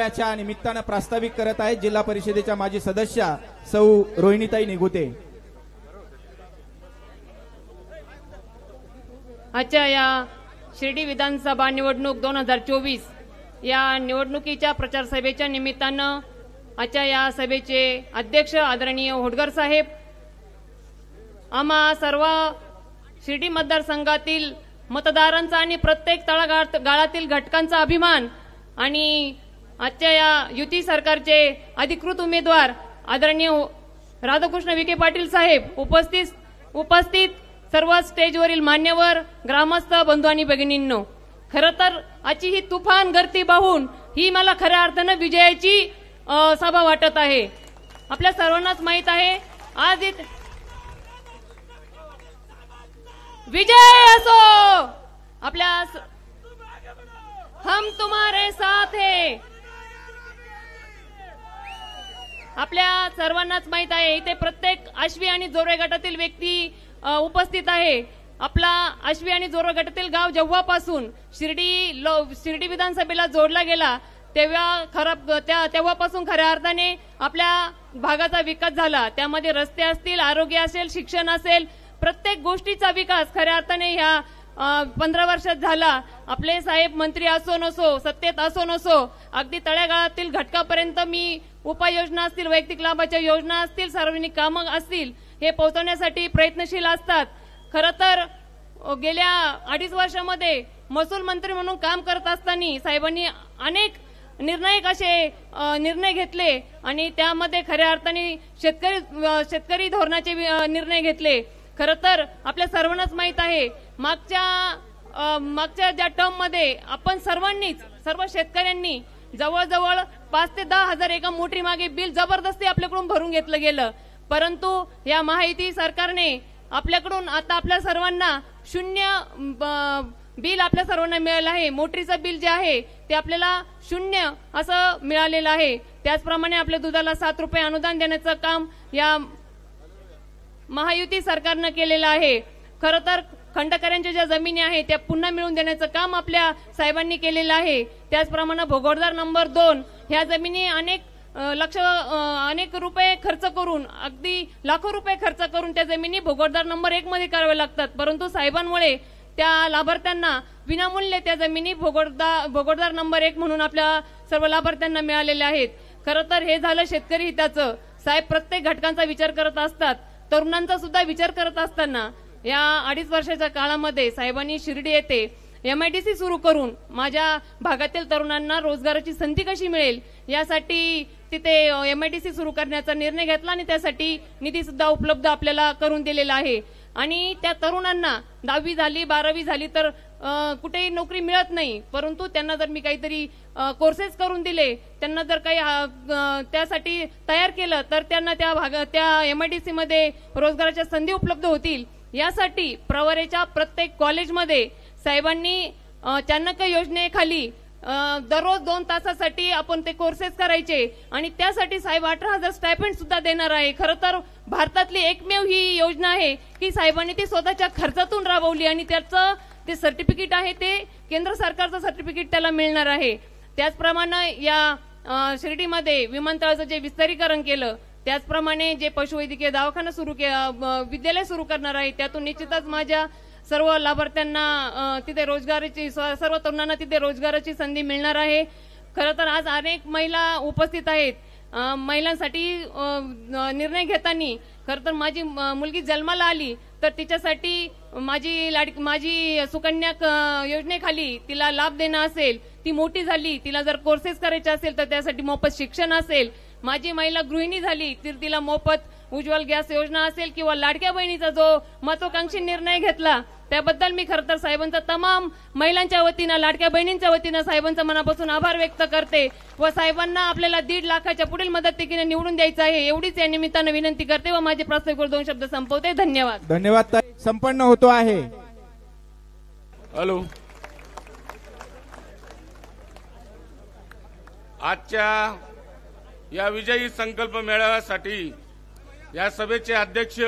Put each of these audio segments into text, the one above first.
याच्या निमित्तानं प्रास्ताविक करत आहेत जिल्हा परिषदेच्या माजी सदस्या सौ रोहिणीताई निगुते। आजच्या या शिर्डी विधानसभा निवडणूक 2024 या निवडणुकीच्या प्रचार सभेच्या निमित्तानं आजच्या या सभेचे अध्यक्ष आदरणीय होडगर साहेब, आम्हा सर्व शिर्डी मतदारसंघातील मतदारांचा आणि प्रत्येक तळागाळातील घटकांचा अभिमान आणि आजच्या या युती सरकारचे अधिकृत उमेदवार आदरणीय राधाकृष्ण विखे पाटील साहेब, उपस्थित सर्व स्टेजवरील मान्यवर, ग्रामस्थ बंधू आणि भगिनींनो, खरं तर आजची ही तुफान गर्दी पाहून ही मला खऱ्या अर्थानं विजयाची सभा वाटत आहे। आपल्या सर्वांनाच माहित आहे आज विजय असो आपल्या, हम तुम्हारे साथ है। आपल्या सर्वांनाच माहित आहे इथे प्रत्येक आश्वी आणि जोरे गटातील व्यक्ती उपस्थित आहे। आपला आश्वी आणि जोरे गटातील गाव जेव्हापासून शिर्डी विधानसभेला जोडला गेला तेव्हापासून खऱ्या अर्थाने आपल्या भागाचा विकास झाला। त्यामध्ये रस्ते असतील, आरोग्य असेल, शिक्षण असेल, प्रत्येक गोष्टीचा विकास खऱ्या अर्थाने ह्या 15 वर्षात झाला। आपले साहेब मंत्री असो नसो, सत्तेत असो नसो, अगदी तळागाळातील घटकापर्यंत मी उपाययोजना असतील, वैयक्तिक लाभाच्या योजना असतील, सार्वजनिक कामं असतील, हे पोहोचवण्यासाठी प्रयत्नशील असतात। खरं तर गेल्या 2.5 वर्षामध्ये महसूल मंत्री म्हणून काम करत असताना साहेबांनी अनेक निर्णायक असे निर्णय घेतले आणि त्यामध्ये खऱ्या अर्थाने शेतकरी धोरणाचे निर्णय घेतले। खरं तर आपल्या सर्वांनाच माहित आहे मागच्या ज्या टर्म मध्ये आपण सर्व शेतकऱ्यांनी जवळजवळ 5 ते 10 हजार एका मोठी मागे बिल जबरदस्ती आपल्याकडून भरून घेतलं गेलं, परंतु या महायुती सरकारने आपल्याकडून आता आपल्या सर्वांना शून्य बिल आपल्या सर्वांना मिळालं आहे। मोटरीचं बिल जे आहे ते आपल्याला 0 असं मिळालेलं आहे। त्याचप्रमाणे आपल्या दुधाला 7 रुपये अनुदान देण्याचं काम या महायुती सरकारनं केलेलं आहे। खरं तर खंडकऱ्यांच्या ज्या जमिनी आहेत त्या पुन्हा मिळवून देण्याचं काम आपल्या साहेबांनी केलेलं आहे। त्याचप्रमाणे भोगोडदार नंबर 2 ह्या जमिनी अनेक रुपये खर्च करून, अगदी लाखो रुपये खर्च करून त्या जमिनी भोगोडदार नंबर 1 मध्ये कराव्या लागतात, परंतु साहेबांमुळे त्या लाभार्थ्यांना विनामूल्य त्या जमिनी भोगोडदार नंबर 1 म्हणून आपल्या सर्व लाभार्थ्यांना मिळालेल्या आहेत। खरं तर हे झालं शेतकरी हिताचं। साहेब प्रत्येक घटकांचा विचार करत असतात, तरुणांचा सुद्धा विचार करत असताना या 2.5 वर्षाच्या काळामध्ये साहेबांनी शिर्डी येथे MIDC सुरू करून माझ्या भागातील तरुणांना रोजगाराची संधी कशी मिळेल यासाठी तिथे MIDC सुरू करण्याचा निर्णय घेतला आणि त्यासाठी निधी सुद्धा उपलब्ध आपल्याला करून दिलेला आहे। आणि त्या तरुणांना 10वी झाली 12वी झाली तर कुठेही नोकरी मिळत नाही, परंतु त्यांना जर मी काहीतरी कोर्सेस करून दिले, त्यांना जर काही त्यासाठी तयार केलं तर त्यांना त्या MIDC मध्ये रोजगाराच्या संधी उपलब्ध होतील। यासाठी प्रवरेच्या प्रत्येक कॉलेजमध्ये साहेबांनी चाणक्य योजनेखाली दररोज 2 तासासाठी आपण ते कोर्सेस करायचे आणि त्यासाठी साहेब 18,000 स्टायपेंड सुद्धा देणार आहे। खरं तर भारतातली एकमेव ही योजना आहे की साहेबांनी ती स्वतःच्या खर्चातून राबवली आणि त्याचं ते सर्टिफिकेट आहे ते केंद्र सरकारचं सर्टिफिकेट त्याला मिळणार आहे। त्याचप्रमाणे या शिर्डीमध्ये विमानतळाचं जे विस्तारीकरण केलं, त्याचप्रमाणे जे पशुवैद्यकीय दवाखाना विद्यालय सुरू करणार आहे, त्यातून निश्चितच माझ्या सर्व लाभार्थ्यांना तिथे सर्व तरुणांना तिथे रोजगाराची संधी मिळणार आहे। खरं तर आज अनेक महिला उपस्थित आहेत। महिलांसाठी निर्णय घेताना खरं तर माझी मुलगी जन्माला आली तर तिच्यासाठी माझी सुकन्या योजनेखाली तिला लाभ देणं असेल, ती मोठी झाली तिला जर कोर्सेस करायचे असेल तर त्यासाठी मोफत शिक्षण असेल, माझी महिला गृहिणी झाली तर तिला मोफत उज्ज्वल गॅस योजना असेल किंवा लाडक्या बहिणीचा जो महत्वाकांक्षी निर्णय घेतला त्याबद्दल मी खरं तर साहेबांचा तमाम महिलांच्या वतीनं, लाडक्या बहिणींच्या वतीनं साहेबांचा मनापासून आभार व्यक्त करते व साहेबांना आपल्याला 1.5 लाखाच्या पुढील मदतीने निवडून द्यायचं आहे एवढीच या निमित्तानं विनंती करते व माझे प्रास्ताविक 2 शब्द संपवते। धन्यवाद। धन्यवाद। संपन्न होतो आहे। हॅलो, आजच्या या विजयी संकल्प मेळाव्यासाठी या सभेचे अध्यक्ष,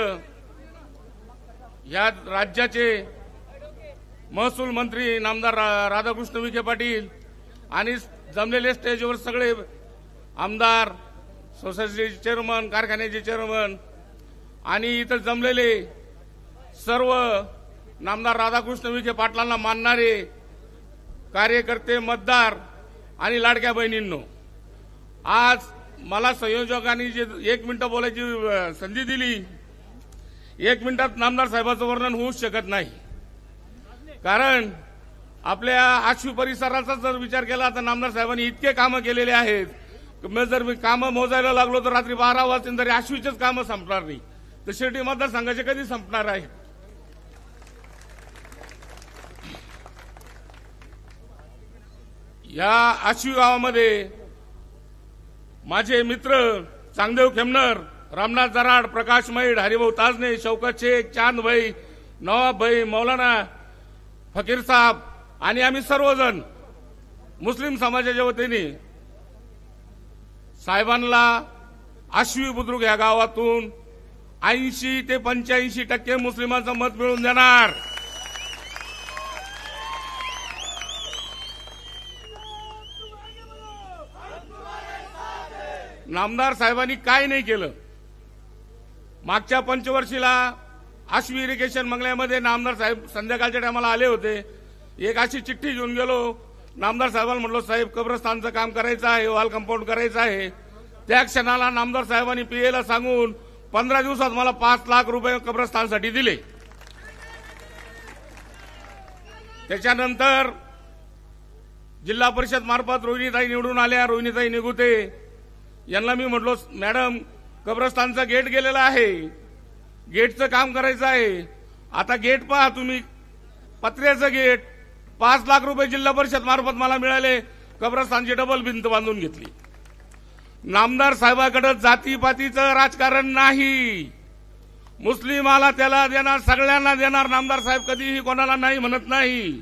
या राज्याचे महसूल मंत्री नामदार राधाकृष्ण विखे पाटील आणि जमलेले स्टेजवर सगळे आमदार, सोसायटीचे चेअरमन, कारखान्याचे चेअरमन आणि इतर जमलेले सर्व नामदार राधाकृष्ण विखे पाटलांना मानणारे कार्यकर्ते, मतदार आणि लाडक्या बहिणींनो, आज मला संयोजकांनी जे 1 मिनिट बोलायची संधी दिली, 1 मिनिटात नामदार साहेबांचं वर्णन होऊच शकत नाही. कारण आपल्या आश्वी परिसराचा जर विचार केला तर नामदार साहेबांनी इतके कामं केलेले आहेत, जर मी कामं मोजायला लागलो तर रात्री 12 वाजतील तरी आश्वीचेच कामं संपणार नाही, तर शिर्डी मतदारसंघाचे कधी संपणार आहे. या आश्वी गावामध्ये माझे मित्र चांगदेव खेमनर, रामनाथ जराड, प्रकाश मैड, हरिभाऊ ताजने, शौकत शेख, चांदभाई, नवाबभाई, मौलाना फकीर साहेब आणि आम्ही सर्वजण मुस्लिम समाजाच्या वतीने साहेबांना आश्वी बुद्रुक या गावातून 80 ते 85% मुस्लिमांचं मत मिळवून देणार. नामदार साहेबांनी काय नाही केलं. मागच्या पंचवर्षीला आश्वी इरिगेशन बंगल्यामध्ये नामदार साहेब संध्याकाळच्या टायमाला आले होते. एक अशी चिठ्ठी घेऊन गेलो. नामदार साहेबांना म्हटलो, साहेब कब्रस्तानचं काम करायचं आहे, वॉल कंपाऊंड करायचं आहे. त्या क्षणाला नामदार साहेबांनी पीएला सांगून 15 दिवसात मला 5 लाख रुपये कब्रस्तानसाठी दिले. त्याच्यानंतर जिल्हा परिषद मार्फत रोहिणीताई निवडून आल्या. रोहिणीताई निगुते यांना मी म्हटलो, मॅडम कब्रस्तानचा गेट गेलेला आहे, गेटचं काम करायचं आहे. आता गेट पहा तुम्ही, पत्र्याचं गेट 5 लाख रुपये जिल्हा परिषद मार्फत मला मिळाले. कब्रस्तानची डबल भिंत बांधून घेतली. नामदार साहेबांकडे जातीपातीचं राजकारण नाही. मुस्लिमाला त्याला देणार, सगळ्यांना देणार. नामदार साहेब कधीही कोणाला नाही म्हणत नाही.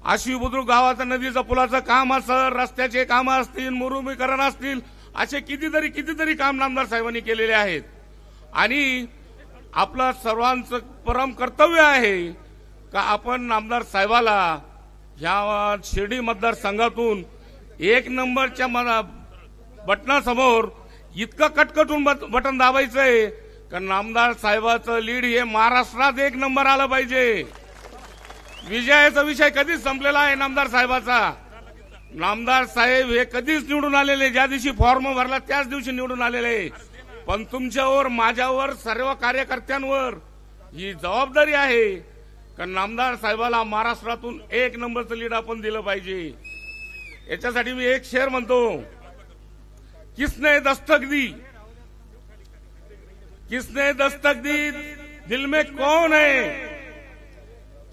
आश्वी बुद्रुक गावाचं नदीचं पुलाचं काम असेल, रस्त्याचे काम असतील, मुरुमीकरण असतील, असे कितीतरी काम नामदार साहेबांनी केलेले आहेत. आणि आपलं सर्वांचं परम कर्तव्य आहे का आपण नामदार साहेबाला ह्या शिर्डी मतदारसंघातून 1 नंबरच्या बटनासमोर इतकं कटकटून बटन दाबायचंय का नामदार साहेबाचं लीड हे महाराष्ट्रात 1 नंबर आलं पाहिजे. विजयाचा विषय कधीच संपलेला आहे नामदार साहेबाचा. नामदार साहेब हे कधीच निवडून आलेले, ज्या दिवशी फॉर्म भरला त्याच दिवशी निवडून आलेले. पण तुमच्यावर, माझ्यावर, सर्व कार्यकर्त्यांवर ही जबाबदारी आहे का नामदार साहेबाला महाराष्ट्रातून 1 नंबरचं लीड आपण दिलं पाहिजे. याच्यासाठी मी एक शेर म्हणतो, किसने दस्तक दी, किसने दस्तक दी दिल में कौन है,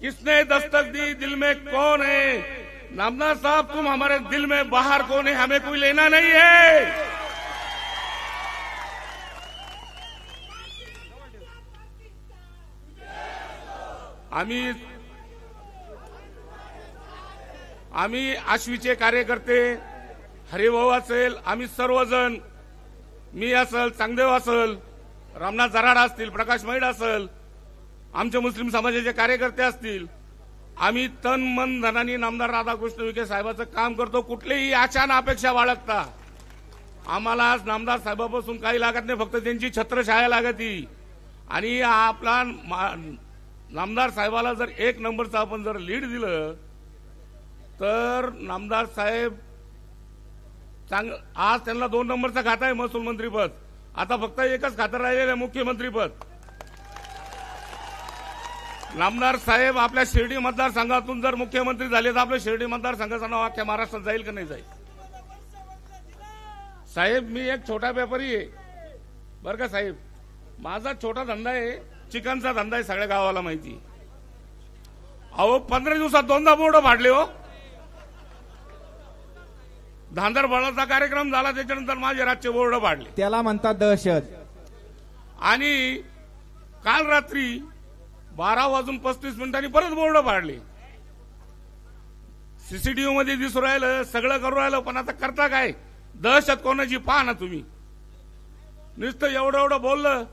किसने दस्तक दी दिल में कौन है. नामदार साहब तुम हमारे दिल में बाहर कौन है, हमें कोई लेना नहीं है. आम्ही आश्वीचे कार्यकर्ते, हरिभाऊ असेल, आम्ही सर्वजण, मी असेल, चांगदेव असेल, रामनाथ जराड असतील, प्रकाश मैड असेल, आमचे मुस्लिम समाजाचे कार्यकर्ते असतील, आम्ही तन मन धनाने नामदार राधाकृष्ण विखे साहेबांचं काम करतो. कुठलीही आशा ना अपेक्षा बाळगता. आम्हाला आज नामदार साहेबापासून काही लागत नाही, फक्त त्यांची छत्रछाया लागती. आणि आपला नामदार साहेबाला जर 1 नंबरचं आपण जर लीड दिलं तर नामदार साहेब आज त्यांना 2 नंबरचं खातं आहे महसूल मंत्रीपद. आता फक्त एकच खातं राहिलेलं आहे, मुख्यमंत्रीपद. नामदार साहेब आपल्या शिर्डी मतदारसंघातून जर मुख्यमंत्री झाले तर आपल्या शिर्डी मतदारसंघाचं नाव अख्ख्या महाराष्ट्रात जाईल का नाही जाईल. साहेब मी एक छोटा व्यापारी आहे बरं का साहेब. माझा छोटा धंदा आहे, चिकनचा धंदा आहे, सगळ्या गावाला माहिती. अहो 15 दिवसात 2दा बोर्ड फाडले हो. धांदरबाळाचा कार्यक्रम झाला त्याच्यानंतर माझे रातचे बोर्ड फाडले. त्याला म्हणतात दहशत. आणि काल रात्री 12:35 परत बोर्ड फाडले. सीसीटीव्ही मध्ये दिसू राहिलं, सगळं करू राहिलं, पण आता करता काय. दहशत कोणाची पहा ना तुम्ही. नुसतं एवढं बोललं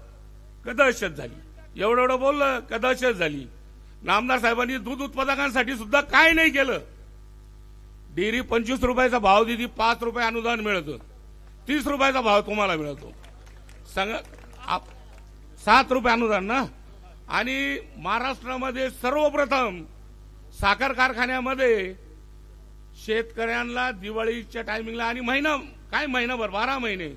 का दहशत झाली, एवढं बोललं का दहशत झाली. नामदार साहेबांनी दूध उत्पादकांसाठी सुद्धा काय नाही केलं. डेअरी 25 रुपयाचा भाव देते, 5 रुपये अनुदान मिळतं, 30 रुपयाचा भाव तुम्हाला मिळतो. 7 रुपये अनुदान ना. आणि महाराष्ट्रामध्ये सर्वप्रथम साखर कारखान्यामध्ये शेतकऱ्यांना दिवाळीच्या टायमिंगला आणि महिनाभर 12 महिने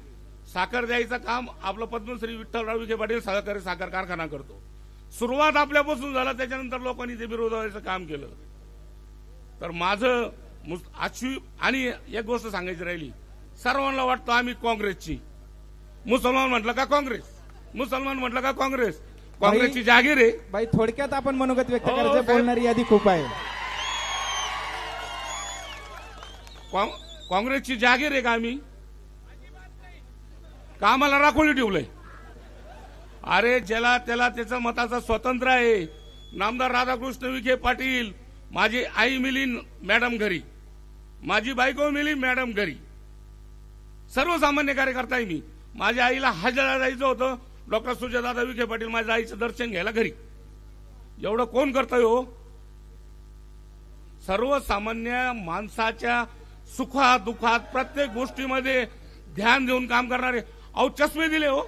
साखर द्यायचं काम आपलं पद्मश्री विठ्ठलराव विखे पाटील सहकारी साखर कारखाना करतो. सुरुवात आपल्यापासून झाला, त्याच्यानंतर लोकांनी ते विरोधाचं काम केलं. तर माझं आणि एक गोष्ट सांगायची राहिली, सर्वांना वाटतं आम्ही काँग्रेसची. मुसलमान म्हटलं का काँग्रेस, मुसलमान म्हटलं का काँग्रेस. काँग्रेसची जागीर आहे. बाई थोडक्यात आपण मनोगत व्यक्त हो, करायचं, साहेब. बोलणारी यादी खूप आहे. काँग्रेसची जागीर आहे का आम्ही? का आम्हाला राखोली ठेवलंय? अरे ज्याला त्याला त्याचं मताचा स्वतंत्र आहे. नामदार राधाकृष्ण विखे पाटील, माझी आई मिली मॅडम घरी, माझी बायको मिली मॅडम घरी, सर्वसामान्य कार्यकर्ता आहे मी. माझ्या आईला हजला जायचं होतं, डॉक्टर सुजयदादा विखे पाटील माझ्या आईचं दर्शन घ्यायला घरी. एवढं कोण करतोय हो? सर्वसामान्य माणसाच्या सुखात दुःखात प्रत्येक गोष्टीमध्ये ध्यान देऊन काम करणारे. अहो चष्मे दिले हो,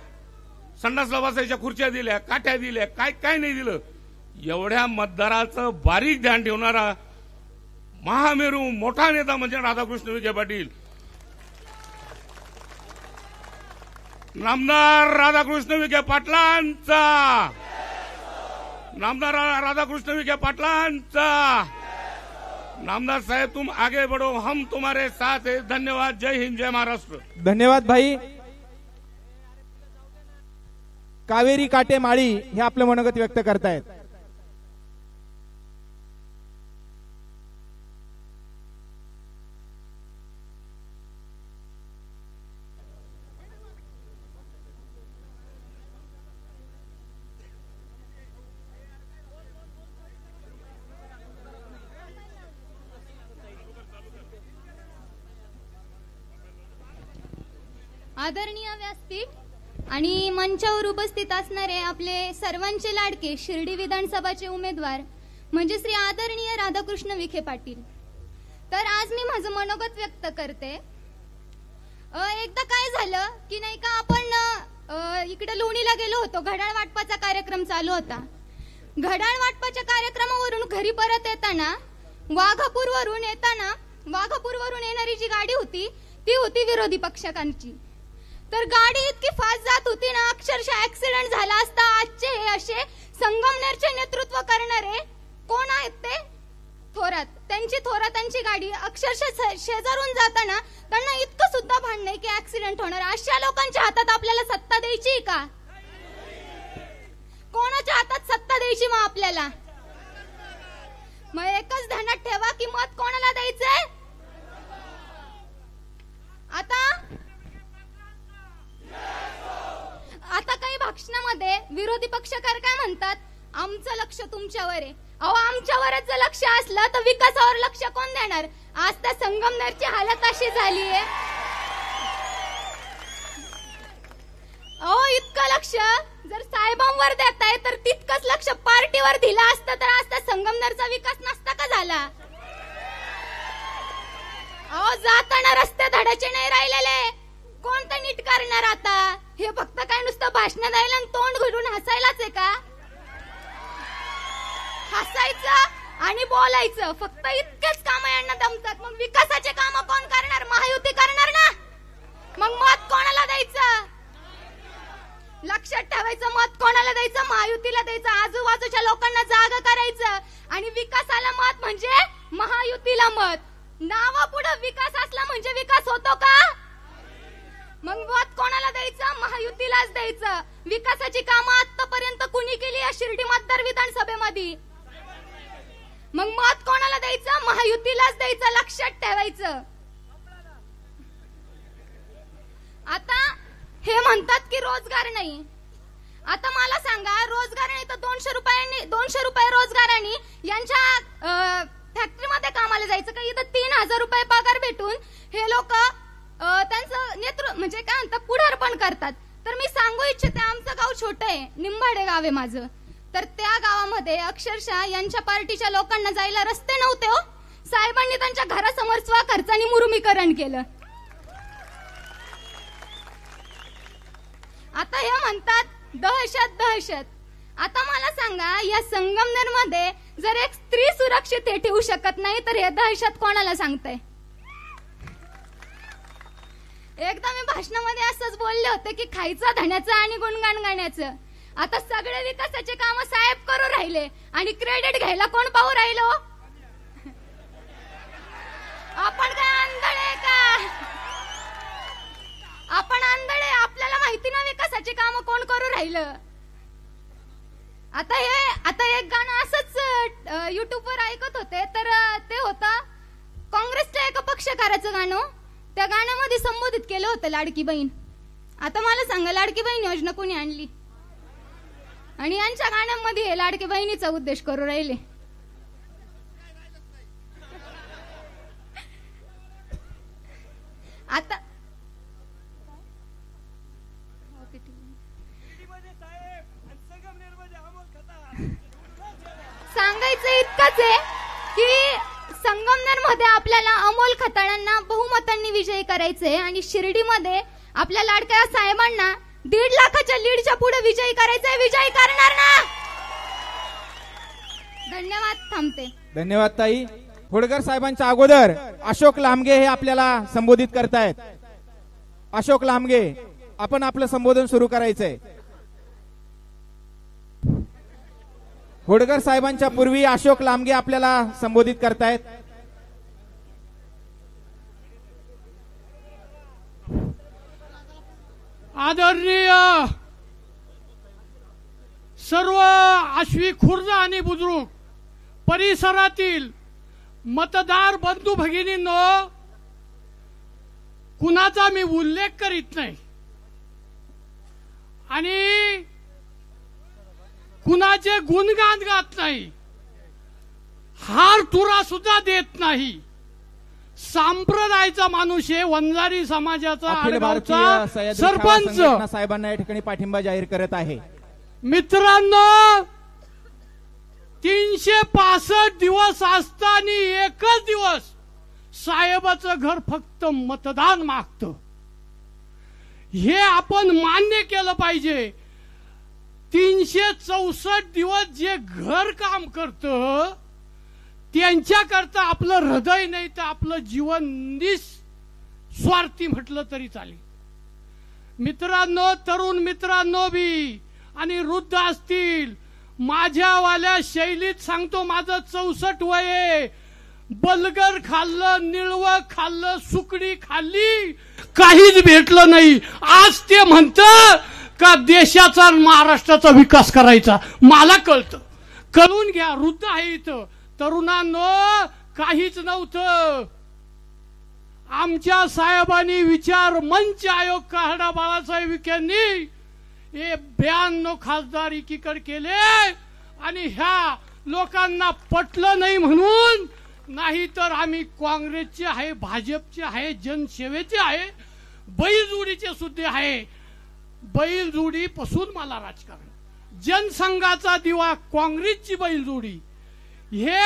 संडासला बसायच्या खुर्च्या दिल्या, काठ्या दिल्या, काय काय नाही दिलं. एवढ्या मतदाराचं बारीक ध्यान ठेवणारा महामेरू मोठा नेता म्हणजे राधाकृष्ण विखे पाटील. नामदार राधाकृष्ण विखे पाटलांचा, नामदार राधाकृष्ण विखे पाटलांचा. नामदार साहेब तुम आगे बढ़ो, हम तुम्हारे साथ है. धन्यवाद. जय हिंद, जय महाराष्ट्र. धन्यवाद भाई. कावेरी काटे माळी हे आपलं मनोगत व्यक्त करतायत. आदरणीय व्यासपीठ आणि मंचावर उपस्थित असणारे आपले सर्वांचे लाडके शिर्डी विधानसभाचे उमेदवार म्हणजे श्री आदरणीय राधाकृष्ण विखे पाटील. तर आज मी माझं मनोगत व्यक्त करते. एकदा काय झालं की नाही का, आपण इकडे लोणीला गेलो होतो. घड्याळ वाटपाचा कार्यक्रम चालू होता. घड्याळ वाटपाच्या कार्यक्रमावरून घरी परत येताना वाघापूरवरून येणारी जी गाडी होती ती होती विरोधी पक्षांची. तर गाडी इतकी फास्ट जात होती ना, अक्षरशः ऍक्सिडेंट झाला असता. आजचे हे असे संगमनेरचे नेतृत्व करणारे कोण आहेत ते थोरातांची गाडी अक्षरशः शेजारून जाताना त्यांना इतकं सुद्धा भान नाही की ऍक्सिडेंट होणार. अशा लोकांच्या हातात आपल्याला सत्ता द्यायची का? कोणाच्या हातात सत्ता द्यायची मग आपल्याला? मग एकच ध्यानात ठेवा की मत कोणाला द्यायचंय. आता काही भाषणामध्ये विरोधी पक्षकार काय म्हणतात, आमचं लक्ष तुमच्यावर आहे. अहो आमच्यावरच जर लक्ष असलं तर विकासावर लक्ष कोण देणार? आज त्या संगमनेरची हालत अशी झाली आहे. अहो इतकं लक्ष जर साहेबांवर देताय तर तितकंच लक्ष पार्टीवर दिलं असतं तर आज त्या संगमनेरचा विकास नसता का झाला? अहो जाताना रस्ते धडाचे नाही राहिलेले, कोणतं नीट करणार आता? हे फक्त काय नुसतं भाषण द्यायला आणि तोंड घडून हसायलाच आहे का? हसायचं आणि बोलायचं, फक्त इतकेच काम यांना जमतात. मग विकासाचे काम कोण करणार? महायुती करणार ना. मग मत कोणाला द्यायचं? लक्षात ठेवायचं, मत कोणाला द्यायचं? महायुतीला द्यायचं. आजूबाजूच्या लोकांना जागा करायचं. आणि विकासाला मत म्हणजे महायुतीला मत. नावापुढे विकास असला म्हणजे विकास होतो का? मग मत कोणाला द्यायचं? महायुतीलाच द्यायचं. विकासाची कामं आतापर्यंत कुणी केली या शिर्डी मतदार विधानसभेमध्ये? मग मत कोणाला द्यायचं? महायुतीलाच द्यायचं. लक्षात ठेवायचं. आता हे म्हणतात की रोजगार नाही. आता मला सांगा, रोजगार नाही तर 200 रुपये रोजगाराने यांच्या फॅक्टरीमध्ये कामाला जायचं का? इथं 3000 रुपये पगार भेटून हे लोक त्यांचं नेतृत्व म्हणजे काय म्हणतात पुढारपण करतात. तर मी सांगू इच्छिते, आमचं गाव छोटं आहे, निंबाडे गाव आहे माझं. तर त्या गावामध्ये अक्षरशः यांच्या पार्टीच्या लोकांना जायला रस्ते नव्हते हो. साहेबांनी त्यांच्या घरासमोर स्वखर्चाने मुरुमीकरण केलं. आता हे म्हणतात दहशत दहशत. आता मला सांगा, या संगमनेर मध्ये जर एक स्त्री सुरक्षित हे ठेवू शकत नाही तर हे दहशत कोणाला सांगताय? एकदा मी भाषणामध्ये असंच बोलले होते की खायचं धण्याचं आणि गुणगान गाण्याचं. आता सगळे विकासाचे काम साहेब करू राहिले आणि क्रेडिट घ्यायला कोण पाहू राहिलो? आपण काय आंधळे का? आपण आंधळे, आपल्याला माहिती ना विकासाची कामं कोण करू राहिलं. आता एक गाणं असंच युट्यूबवर ऐकत होते, तर ते होतं काँग्रेसच्या एका पक्षकाराचं गाणं. त्या गाण्यामध्ये संबोधित केलं होतं लाडकी बहीण. आता मला सांगा, लाडकी बहीण योजना कोणी आणली? आणि यांच्या गाण्यामध्ये हे लाडकी बहिणीचा उद्देश करू राहिले. आता सांगायचं इतकंच आहे की संगमनेर मध्ये आपल्याला अमोल खताळांना बहुमतांनी विजयी करायचंय आणि शिर्डीमध्ये आपल्या लाडक्या साहेबांना 1.5 लाखाच्या लीडच्या पुढे विजयी करायचंय. विजयी करणार ना? धन्यवाद. थांबते. धन्यवाद ताई. होडकर साहेबांच्या अगोदर अशोक लामगे हे आपल्याला संबोधित करतायत. अशोक लामगे, आपण आपलं संबोधन सुरू करायचंय. होडकर साहेबांच्या पूर्वी अशोक लामगे आपल्याला संबोधित करतायत. आदरणीय सर्व आश्वी खुर्द आणि बुद्रुक परिसरातील मतदार बंधू भगिनींनो, कुणाचा मी उल्लेख करीत नाही आणि कुणाचे गुणगान गात नाही, हार तुरा सुद्धा देत नाही. संप्रदायाचा माणूस आहे, वंजारी समाजाचा अखिल भारतीय आडगावचा सह्याद्री शाळा सरपंच. संघटना साहेबांना या ठिकाणी पाठिंबा जाहीर करत आहे. मित्रांनो, 365 दिवस असताना एकच दिवस साहेबाचं घर फक्त मतदान मागतं. हे आपण मान्य केलं पाहिजे. 364 दिवस जे घर काम करतं त्यांच्याकरता आपलं हृदय नाही तर आपलं जीवन निस्वार्थी म्हटलं तरी चालेल. मित्रांनो, तरुण मित्रांनो बी आणि वृद्ध असतील, माझ्यावाल्या शैलीत सांगतो, माझं 64 वय आहे. बलगर खाल्लं, निळवं खाल्लं, सुकडी खाल्ली, काहीच भेटलं नाही. आज ते म्हणतं का देशाचा आणि महाराष्ट्राचा विकास करायचा. मला कळतं, कळून घ्या. वृद्ध आहे इथं. तरुणांनो, काहीच नव्हतं. आमच्या साहेबांनी विचार मंच आयोग काढला. बाळासाहेब विखेंनी 92 खासदार एकीकडे केले आणि ह्या लोकांना पटलं नाही म्हणून. नाही तर आम्ही काँग्रेसचे आहे, भाजपचे आहे, जनसेवेचे आहे, बैलजोडीचे सुद्धा आहे. बैलजोडी पासून मला राजकारण, जनसंघाचा दिवा काँग्रेसची बैलजोडी, हे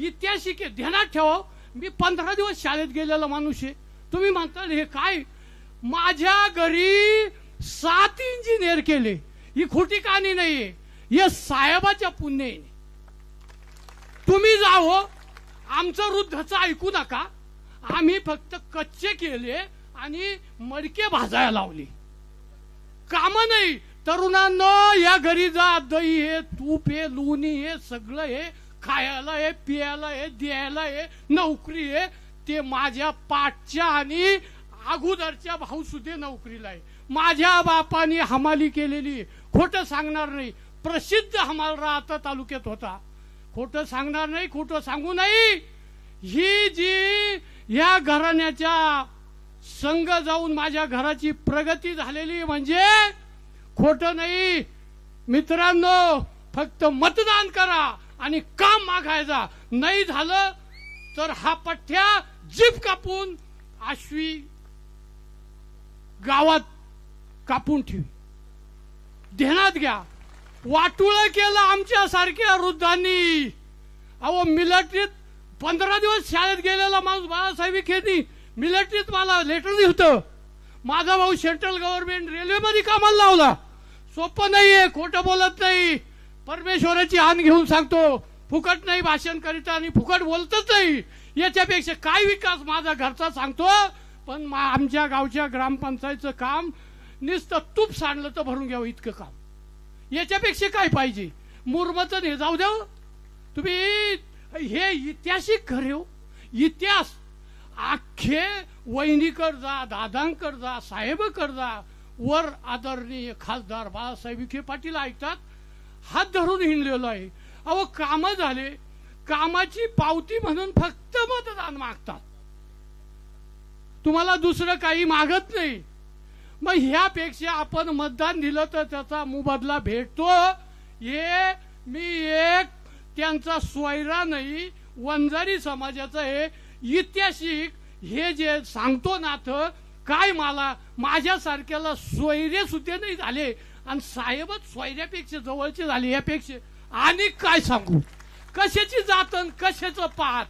ऐतिहासिक ध्यानात ठेवा. मी 15 दिवस शाळेत गेलेला माणूस आहे. तुम्ही म्हणता हे काय? माझ्या घरी 7 इंजिनियर केले. ही खोटी कहाणी नाहीये, हे साहेबाच्या पुण्याने. तुम्ही जाओ, आमचं वृद्धचं ऐकू नका. आम्ही फक्त कच्चे केले आणि मडके भाजायला लावले, काम नाही. तरुणांनो, या घरी जा, दही आहे, तूप आहे, लोणी आहे, सगळं आहे, खायला आहे, पियाला आहे, द्यायला आहे, नोकरी आहे. ते माझ्या पाठच्या आणि अगोदरच्या भाऊ सुद्धा नोकरीला आहे. माझ्या बापाने हमाली केलेली, खोटं सांगणार नाही. प्रसिद्ध हमालरा आता तालुक्यात होता. खोटं सांगणार नाही, खोटं सांगू नाही. ही जी या घराण्याच्या संघ जाऊन माझ्या घराची प्रगती झालेली म्हणजे खोटं नाही. मित्रांनो, फक्त मतदान करा आणि काम मागायचा. नाही झालं तर हा पठ्ठ्या जीप कापून आश्वी गावात कापून ठेवी. ध्यानात घ्या. वाटुळ केलं आमच्या सारख्या वृद्धांनी. अहो, मिलिटरीत 15 दिवस शाळेत गेलेला माणूस बाळासाहेब विखेंनी मिलिटरीत मला लेटर दिलं. माझा भाऊ सेंट्रल गव्हर्नमेंट रेल्वेमध्ये कामाला लावला. सोपं नाहीये, खोटं बोलत नाही, परमेश्वराची हान घेऊन सांगतो. फुकट नाही भाषण करीत आणि फुकट बोलतच नाही. याच्यापेक्षा काय विकास माझा घरचा सांगतो. पण आमच्या गावच्या ग्रामपंचायतचं काम नुसतं तूप सांडलं तर भरून घ्यावं इतकं काम. याच्यापेक्षा काय पाहिजे. मुरमचं हे जाऊ द्या. तुम्ही हे ऐतिहासिक घर हो, इतिहास अख्खे वहिनीकर जा, दादांकर जा, साहेबकर जा, वर आदरणीय खासदार बाळासाहेब विखे पाटील ऐकतात, हात धरून हिंडलेलो आहे. अहो कामं झाले, कामाची पावती म्हणून फक्त मतदान मागतात. तुम्हाला दुसरं काही मागत नाही. मग ह्यापेक्षा आपण मतदान दिलं तर त्याचा मोबदला भेटतो. हे मी एक त्यांचा सोयरा नाही, वंजारी समाजाचा हे ऐतिहासिक हे जे सांगतो नाथ, काय मला माझ्यासारख्याला सोयरे सुद्धा नाही झाले आणि साहेबच सोयऱ्यापेक्षा जवळचे झाले. यापेक्षा आणि काय सांगू. कशाची जातन कशाचं पाहत.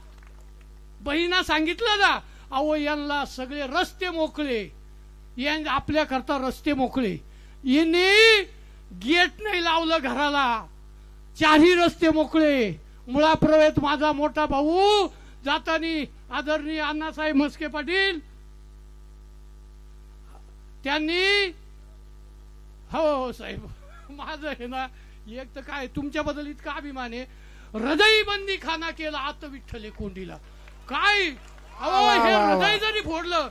बहिणा सांगितलं ना, अहो यांना सगळे रस्ते मोकळे, आपल्या करता रस्ते मोकळे. यांनी गेट नाही लावलं घराला, चारही रस्ते मोकळे. मुळाप्रवेत माझा मोठा भाऊ जातानी आदरणीय अण्णासाहेब म्हस्के पाटील त्यांनी, हो साहेब माझं हे ना एक तर काय तुमच्याबद्दल इतका अभिमान आहे. हृदय बंदी खाना केला आत विठ्ठले कोंडीला. काय अहो हे हृदय जरी फोडलं,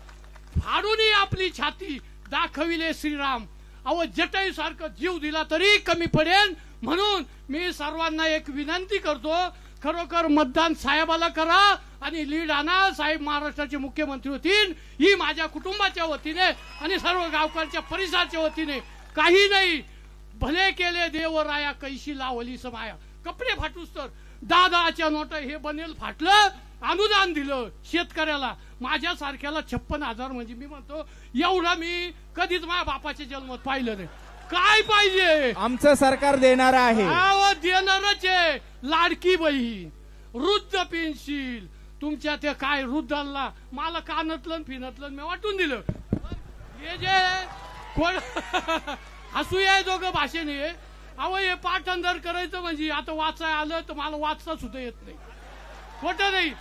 फाडूनही आपली छाती दाखविले श्रीराम. अहो जटाई सारखं जीव दिला तरी कमी पडेल. म्हणून मी सर्वांना एक विनंती करतो, खरोखर मतदान साहेबाला करा आणि लीड आणा. साहेब महाराष्ट्राचे मुख्यमंत्री होतील ही माझ्या कुटुंबाच्या वतीने आणि सर्व गावकऱ्यांच्या परिसराच्या वतीने. काही नाही, भले केले देवराया कैशी लावली समाया. कपडे फाटूस तर दादाच्या नोट हे बनेल फाटलं. अनुदान दिलं शेतकऱ्याला, माझ्यासारख्याला 56,000 म्हणजे मी म्हणतो एवढा मी कधीच माझ्या बापाच्या जन्मात पाहिलं नाही. काय पाहिजे. आमचं सरकार देणार आहे. देणारच आहे. लाडकी बहीण, वृद्ध पेन्शिल, तुमच्या ते काय वृद्धांना मला कानातलं फिनतलं मी वाटून दिलं. हे जे कोण हसू आहे दोघं भाषेने. अहो हे पाठांतर करायचं म्हणजे आता वाचाय आलं तर मला वाचता सुद्धा येत नाही, खोटं नाही.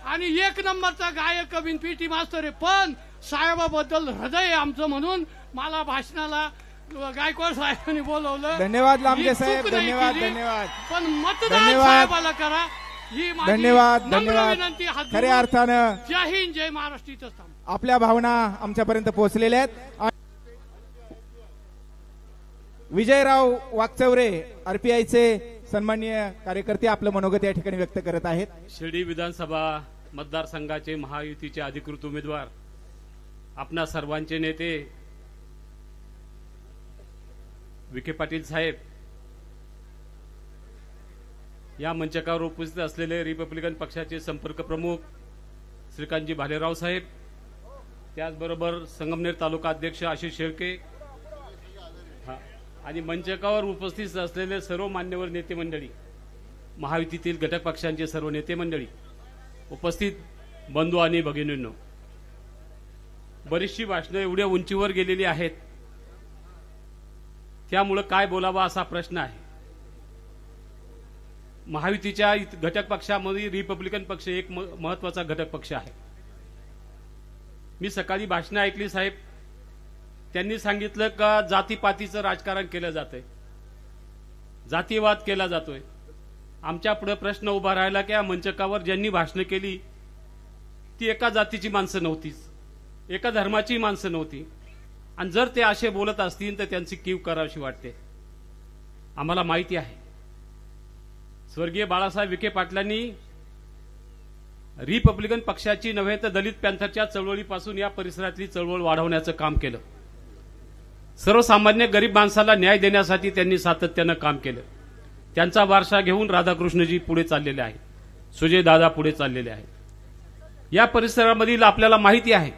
आणि एक नंबरचा गायक कवीन पीटी मास्तर आहे. पण साहेबाबद्दल हृदय आहे आमचं म्हणून मला भाषणाला गायकवाड साहेबांनी बोलवलं. धन्यवाद लामगे साहेब, धन्यवाद धन्यवाद. पण मतदान साहेबाला करा ही माझी धन्यवाद नम्र धन्यवाद. विनंती. खऱ्या अर्थानं जय हिंद जय महाराष्ट्र. इथंच थांब. आपल्या भावना आमच्यापर्यंत पोहोचलेल्या आहेत. विजयराव वाकचौरे आरपीआयचे सन्माननीय कार्यकर्ते आपलं मनोगत या ठिकाणी व्यक्त करत आहेत. शिर्डी विधानसभा मतदारसंघाचे महायुतीचे अधिकृत उमेदवार, आपणा सर्वांचे नेते विखे पाटील साहेब, या मंचकावर उपस्थित असलेले रिपब्लिकन पक्षाचे संपर्क प्रमुख श्रीकांतजी भालेराव साहेब, त्याचबरोबर संगमनेर तालुका अध्यक्ष आशिष शेळके आणि मंचकावर उपस्थित असलेले सर्व मान्यवर नेते मंडळी, महायुतीतील घटक पक्षांचे सर्व नेते मंडळी, उपस्थित बंधू आणि भगिनींनो, बरीचशी भाषणं एवढ्या उंचीवर गेलेली आहेत त्यामुळे काय बोलावा असा प्रश्न आहे. महायुतीच्या घटक पक्षामध्ये रिपब्लिकन पक्ष एक महत्वाचा घटक पक्ष आहे. मी सकाळी भाषणं ऐकली साहेब, त्यांनी सांगितलं का जातीपातीचं राजकारण केलं जातंय, जातीवाद केला जातोय. आमच्या पुढे प्रश्न उभा राहिला की या मंचकावर ज्यांनी भाषणं केली ती एका जातीची माणसं नव्हतीच, एका धर्माची माणसं नव्हती. आणि जर ते असे बोलत असतील तर त्यांची कीव करावीशी वाटते. आम्हाला माहिती आहे स्वर्गीय बाळासाहेब विखे पाटलांनी रिपब्लिकन पक्षाची नव्हे तर दलित पॅंथरच्या चळवळीपासून या परिसरातली चळवळ वाढवण्याचं काम केलं. सर्वसामान्य गरीब माणसाला न्याय देण्यासाठी त्यांनी सातत्यानं काम केलं. त्यांचा वारसा घेऊन राधाकृष्णजी पुढे चाललेले आहेत, सुजय दादा पुढे चाललेले आहेत. या परिसरामधील आपल्याला माहिती आहे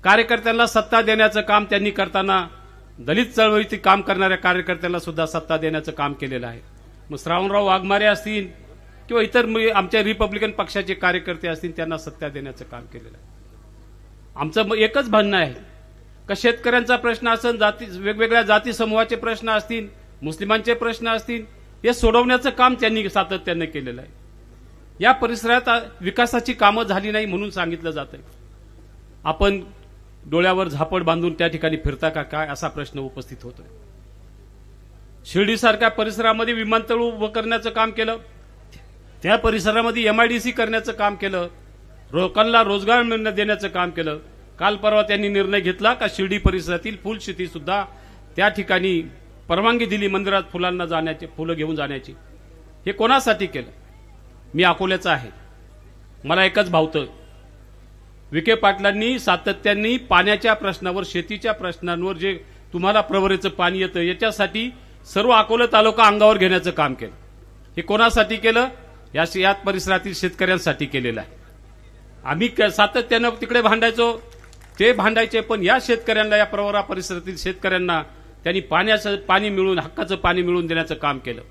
कार्यकर्त्यांना सत्ता देण्याचं काम त्यांनी करताना दलित चळवळीत काम करणाऱ्या कार्यकर्त्यांना सुद्धा सत्ता देण्याचं काम केलेलं आहे. मग श्रावणराव वाघमारे असतील, किंवा इतर आमच्या रिपब्लिकन पक्षाचे कार्यकर्ते असतील त्यांना सत्ता देण्याचं काम केलेलं आहे. आमचं एकच म्हणणं आहे का शेतकऱ्यांचा प्रश्न असेल, वेगवेगळ्या जाती समूहाचे प्रश्न असतील, मुस्लिमांचे प्रश्न असतील, हे सोडवण्याचं काम त्यांनी सातत्याने केलेलं आहे. या परिसरात विकासाची कामं झाली नाही म्हणून सांगितलं जात आहे. आपण डोळ्यावर झापड बांधून त्या ठिकाणी फिरता का काय असा प्रश्न उपस्थित होतोय. शिर्डीसारख्या परिसरामध्ये विमानतळ उभं करण्याचं काम केलं, त्या परिसरामध्ये MIDC करण्याचं काम केलं, लोकांना रोजगार देण्याचं काम केलं. काल परवा त्यांनी निर्णय घेतला का शिर्डी परिसरातील फुलशेती सुद्धा त्या ठिकाणी परवानगी दिली मंदिरात फुलांना जाण्याची, फुलं घेऊन जाण्याची. हे कोणासाठी केलं? मी अकोल्याचा आहे, मला एकच भावतं, विखे पाटलांनी सातत्याने पाण्याच्या प्रश्नावर, शेतीच्या प्रश्नांवर, जे तुम्हाला प्रवरेचं पाणी येतं याच्यासाठी सर्व अकोला तालुका अंगावर घेण्याचं काम केलं. हे कोणासाठी केलं? या परिसरातील शेतकऱ्यांसाठी केलेलं आहे. आम्ही सातत्यानं तिकडे भांडायचो, ते भांडायचे, पण या शेतकऱ्यांना, या प्रवरा परिसरातील शेतकऱ्यांना त्यांनी पाणी मिळून, हक्काचं पाणी मिळवून देण्याचं काम केलं.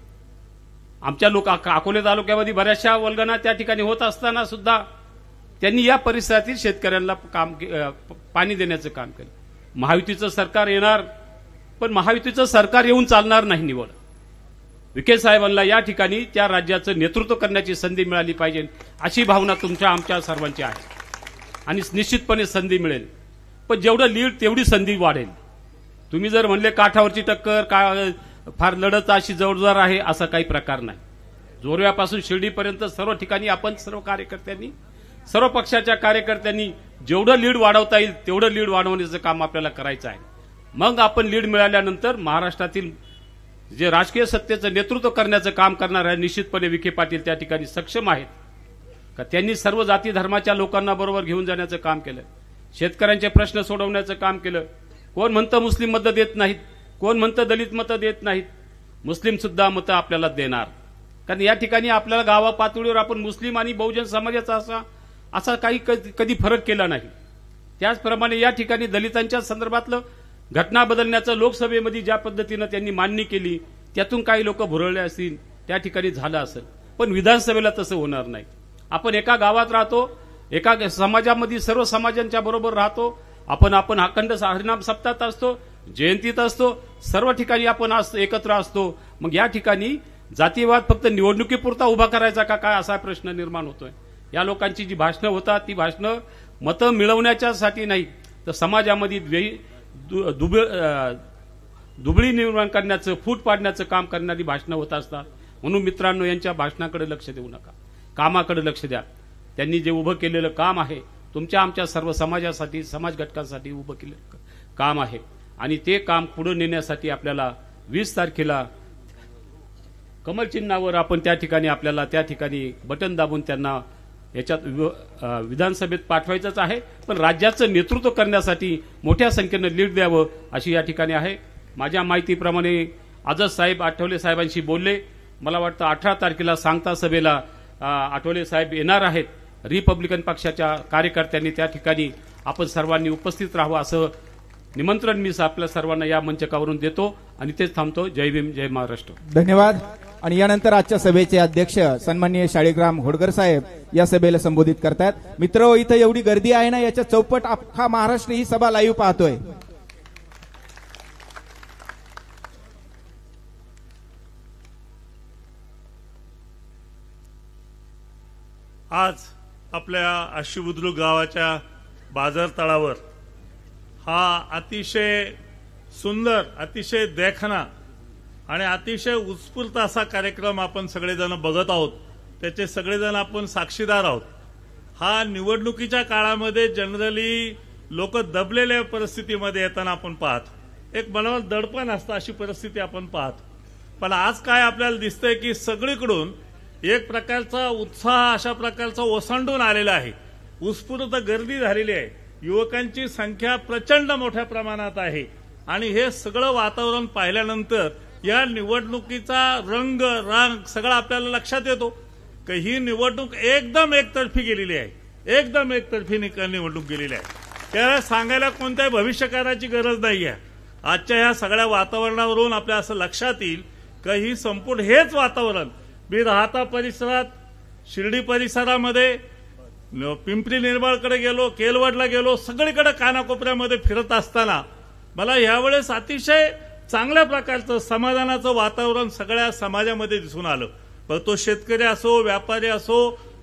आमच्या अकोले तालुक्यामध्ये बऱ्याचशा वल्गना त्या ठिकाणी होत असताना सुद्धा त्यांनी या परिसरातील शेतकऱ्यांना पाणी देण्याचं काम केलं. महायुतीचं सरकार येणार, पण महायुतीचं सरकार येऊन चालणार नाही निवड. विखे साहेबांना या ठिकाणी त्या राज्याचं नेतृत्व करण्याची संधी मिळाली पाहिजे अशी भावना तुमच्या आमच्या सर्वांची आहे आणि निश्चितपणे संधी मिळेल. पण जेवढं लीड तेवढी संधी वाढेल. तुम्ही जर म्हणले काठावरची टक्कर, फार लढत अशी जोरदार आहे, असा काही प्रकार नाही. जोरव्यापासून शिर्डीपर्यंत सर्व ठिकाणी आपण सर्व कार्यकर्त्यांनी, सर्व पक्षाच्या कार्यकर्त्यांनी जेवढं लीड वाढवता येईल तेवढं लीड वाढवण्याचं काम आपल्याला करायचं आहे. मग आपण लीड मिळाल्यानंतर महाराष्ट्रातील जे राजकीय सत्तेचं नेतृत्व करण्याचं काम करणार आहे, निश्चितपणे विखे पाटील त्या ठिकाणी सक्षम आहेत का त्यांनी सर्व जाती धर्माच्या लोकांना बरोबर घेऊन जाण्याचं काम केलं, शेतकऱ्यांचे प्रश्न सोडवण्याचं काम केलं. कोण म्हणतं मुस्लिम मतं देत नाहीत, कोण म्हणतं दलित मतं देत नाहीत, मुस्लिम सुद्धा मतं आपल्याला देणार. कारण या ठिकाणी आपल्याला गावा पातळीवर आपण मुस्लिम आणि बहुजन समाजाचा असा काही कधी फरक केला नाही. त्याचप्रमाणे या ठिकाणी दलितांच्या संदर्भातलं घटना बदलण्याचं लोकसभेमध्ये ज्या पद्धतीनं त्यांनी मान्य केली, त्यातून काही लोक भुरळले असतील, त्या ठिकाणी झालं असेल. पण विधानसभेला तसं होणार नाही. आपण एका गावात राहतो, एका समाजामध्ये सर्व समाजांच्या बरोबर राहतो, आपण अखंड हरिनाम सप्ताहात असतो, जयंतीत असतो, सर्व ठिकाणी आपण एकत्र असतो. मग या ठिकाणी जातीवाद फक्त निवडणुकीपुरता उभा करायचा का काय असा प्रश्न निर्माण होतोय. या लोकांची जी भाषणं होतात ती भाषणं मतं मिळवण्याच्यासाठी नाही, तर समाजामध्ये दुबळी निर्माण करण्याचं, फूट पाडण्याचं काम करणारी भाषणं होत असतात. म्हणून मित्रांनो, यांच्या भाषणाकडे लक्ष देऊ नका, कामाकडे लक्ष द्या. त्यांनी जे उभं केलेलं काम आहे तुमच्या आमच्या सर्व समाजासाठी, समाज घटकांसाठी उभं केलेलं काम आहे आणि ते काम पुढे नेण्यासाठी आपल्याला 20 तारखेला कमल चिन्हावर आपण त्या ठिकाणी बटन दाबून त्यांना याच्यात विधानसभेत पाठवायचंच आहे. पण राज्याचं नेतृत्व करण्यासाठी मोठ्या संख्येनं लीड द्यावं अशी या ठिकाणी आहे. माझ्या माहितीप्रमाणे आजच साहेब आठवले साहेबांशी बोलले. मला वाटतं 18 तारखेला सांगता सभेला आठवले साहेब येणार आहेत. रिपब्लिकन पक्षाच्या कार्यकर्त्यांनी त्या ठिकाणी आपण सर्वांनी उपस्थित राहावं असं निमंत्रण मी आपल्या सर्वांना या मंचकावरून देतो आणि तेच थांबतो. जय भीम, जय महाराष्ट्र. धन्यवाद. आणि यानंतर आजच्या सभेचे अध्यक्ष सन्माननीय शाळीग्राम होडकर साहेब या सभेला संबोधित करतात. मित्र, इथं एवढी गर्दी आहे ना, याच्या चौपट अख्खा महाराष्ट्र ही सभा लाईव्ह पाहतोय. आज आपल्या आशी बुद्रुक गावाच्या बाजार तळावर हा अतिशय सुंदर, अतिशय देखणा आणि अतिशय उत्स्फूर्त असा कार्यक्रम आपण सगळेजण बघत आहोत. त्याचे सगळेजण आपण साक्षीदार आहोत. हा निवडणुकीच्या काळामध्ये जनरली लोक दबलेल्या परिस्थितीमध्ये येताना आपण पाहतो, एक मनावर दडपण असतं, अशी परिस्थिती आपण पाहतो. पण आज काय आपल्याला दिसतंय की सगळीकडून एक प्रकारचा उत्साह, अशा प्रकारचा ओसंडून आलेला आहे. उत्स्फूर्त गर्दी झालेली आहे. युवकांची संख्या प्रचंड मोठ्या प्रमाणात आहे आणि हे सगळं वातावरण पाहिल्यानंतर या निवडणुकीचा रंग सगळं आपल्याला लक्षात येतो की ही निवडणूक एकदम एकतर्फी गेलेली आहे. एकदम एकतर्फी निवडणूक गेलेली आहे. त्याला सांगायला कोणत्याही भविष्यकाराची गरज नाही आहे. आजच्या ह्या सगळ्या वातावरणावरून आपल्या असं लक्षात येईल की ही संपूर्ण हेच वातावरण मी राहता परिसरात शिर्डी परिसरामध्ये पिंपरी निर्मळकडे गेलो, केलवडला गेलो, सगळीकडे कानाकोपऱ्यामध्ये फिरत असताना मला यावेळेस अतिशय चांगल्या प्रकारचं समाधानाचं वातावरण सगळ्या समाजामध्ये दिसून आलं. मग तो शेतकरी असो, व्यापारी असो,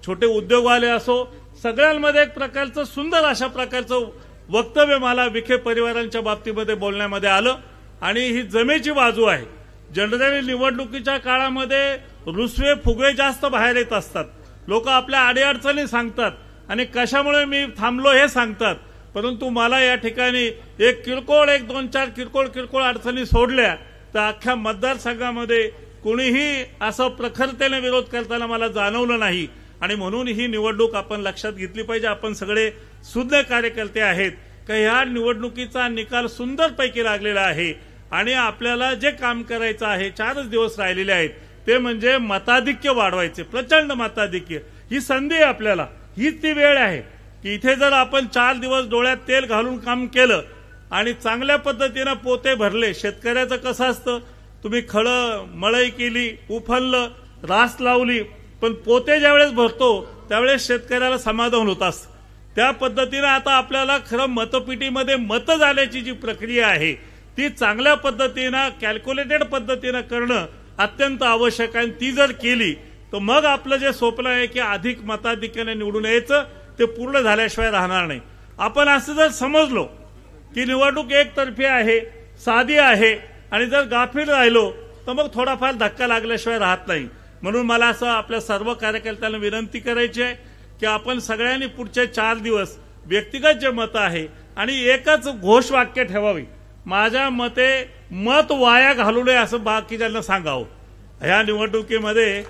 छोटे उद्योगवाले असो, सगळ्यांमध्ये एक प्रकारचं सुंदर अशा प्रकारचं वक्तव्य मला विखे परिवारांच्या बाबतीमध्ये बोलण्यामध्ये आलं. आणि ही जमेची बाजू आहे. जनरली निवडणुकीच्या काळामध्ये रुसवे फुगवे जास्त बाहेर येत असतात. लोक आपल्या अडीअडचणी सांगतात आणि कशामुळे मी थांबलो हे सांगतात. परंतु मला या ठिकाणी एक 2-4 किरकोळ अडचणी सोडल्या तर अख्ख्या मतदारसंघामध्ये कुणीही असं प्रखरतेने विरोध करताना मला जाणवलं नाही. आणि म्हणून ही निवडणूक आपण लक्षात घेतली पाहिजे. आपण सगळे सुज्ञ कार्यकर्ते आहेत का ह्या निवडणुकीचा निकाल सुंदरपैकी लागलेला आहे. आणि आपल्याला जे काम करायचं आहे, 4च दिवस राहिलेले आहेत, ते म्हणजे मताधिक्य वाढवायचे, प्रचंड मताधिक्य. ही संधी आहे आपल्याला, हीच ती वेळ आहे की इथे जर आपण 4 दिवस डोळ्यात तेल घालून काम केलं आणि चांगल्या पद्धतीनं पोते भरले. शेतकऱ्याचं कसं असतं, तुम्ही खळं मळई केली, उफनलं, रास लावली, पण पोते ज्यावेळेस भरतो त्यावेळेस शेतकऱ्याला समाधान होत असतं. त्या पद्धतीनं आता आपल्याला खरं मतपेटीमध्ये मत झाल्याची जी प्रक्रिया आहे ती चांगल्या पद्धतीनं कॅल्क्युलेटेड पद्धतीनं करणं अत्यंत आवश्यक आहे. ती जर केली तर मग आपलं जे स्वप्न आहे की अधिक मताधिक्याने निवडून यायचं ते पूर्ण झाल्याशिवाय राहणार नाही. आपण असं जर समजलो की निवडणूक एकतर्फी आहे, साधी आहे आणि जर गाफील राहिलो तर मग थोडाफार धक्का लागल्याशिवाय राहत नाही. म्हणून मला असं आपल्या सर्व कार्यकर्त्यांना विनंती करायची आहे की आपण सगळ्यांनी पुढचे 4 दिवस व्यक्तिगत जे मतं आहे आणि एकच घोषवाक्य ठेवावी, माझ्या मते मत वाया घालू नये असं बाकीच्यांना सांगावं. ह्या निवडणुकीमध्ये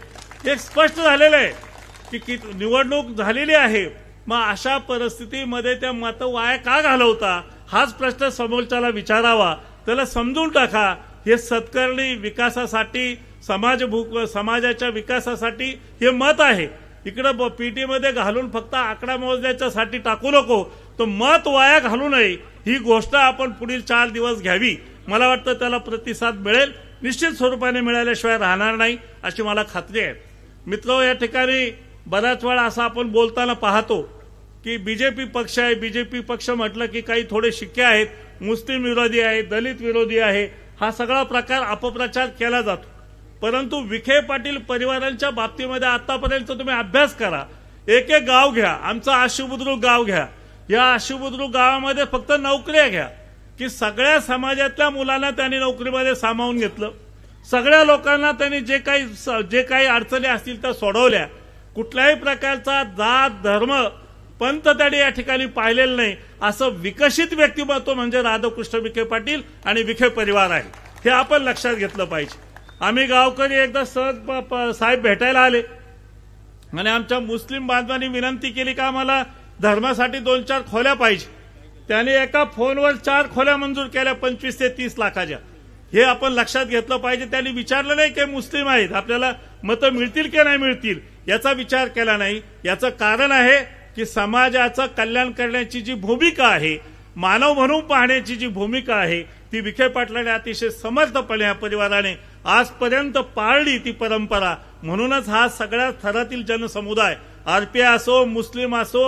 एक स्पष्ट झालेलं आहे की निवडणूक झालेली आहे, मग अशा परिस्थितीमध्ये त्या मत वाया का घालवता हाच प्रश्न समोरच्याला विचारावा. त्याला समजून टाका हे सत्कारणी विकासासाठी, समाजाच्या विकासासाठी हे मत आहे. इकडं पीटीमध्ये घालून फक्त आकडा मोजण्याच्यासाठी टाकू नको. तो मत वाया घालू नये ही गोष्ट आपण पुढील 4 दिवस घ्यावी. मला वाटतं त्याला प्रतिसाद मिळेल, निश्चित स्वरूपाने मिळाल्याशिवाय राहणार नाही अशी मला खात्री आहे. मित्र, या ठिकाणी बऱ्याच वेळा असं आपण बोलताना पाहतो की बीजेपी पक्ष आहे, बीजेपी पक्ष म्हटलं की काही थोडे शिक्के आहेत, मुस्लिम विरोधी आहे, दलित विरोधी आहे, हा सगळा प्रकार अपप्रचार केला जातो. परंतु विखे पाटील परिवारांच्या बाबतीमध्ये आतापर्यंत तुम्ही अभ्यास करा, एक एक गाव घ्या. आमचं आशुबुद्रुक गाव घ्या. या आशुबुद्रुक गावामध्ये फक्त नोकऱ्या घ्या की सगळ्या समाजातल्या मुलांना त्यांनी नोकरीमध्ये सामावून घेतलं. सगळ्या लोकांना त्यांनी जे काही अडचणी असतील त्या सोडवल्या. कुठल्याही प्रकारचा जात धर्म पंथ त्यांनी या ठिकाणी पाहिलेलं नाही. असं विकसित व्यक्तिमत्व म्हणजे राधाकृष्ण विखे पाटील आणि विखे परिवार आहे. हे आपण लक्षात घेतलं पाहिजे. आम्ही गावकरी एकदा सहज साहेब भेटायला आले आणि आमच्या मुस्लिम बांधवांनी विनंती केली का आम्हाला धर्मासाठी 2-4 खोल्या पाहिजे. त्याने एका फोनवर 4 खोल्या मंजूर केल्या 25 ते 30 लाखाच्या. हे आपण लक्षात घेतलं पाहिजे. त्यांनी विचारलं नाही की मुस्लिम आहेत, आपल्याला मतं मिळतील की नाही मिळतील याचा विचार केला नाही. याचं कारण आहे की समाजाचं कल्याण करण्याची जी भूमिका आहे, मानव म्हणून पाहण्याची जी भूमिका आहे ती विखे पाटलाने अतिशय समर्थपणे या परिवाराने आजपर्यंत पाळली ती परंपरा. म्हणूनच हा सगळ्या थरातील जनसमुदाय, आरपीआय असो, मुस्लिम असो,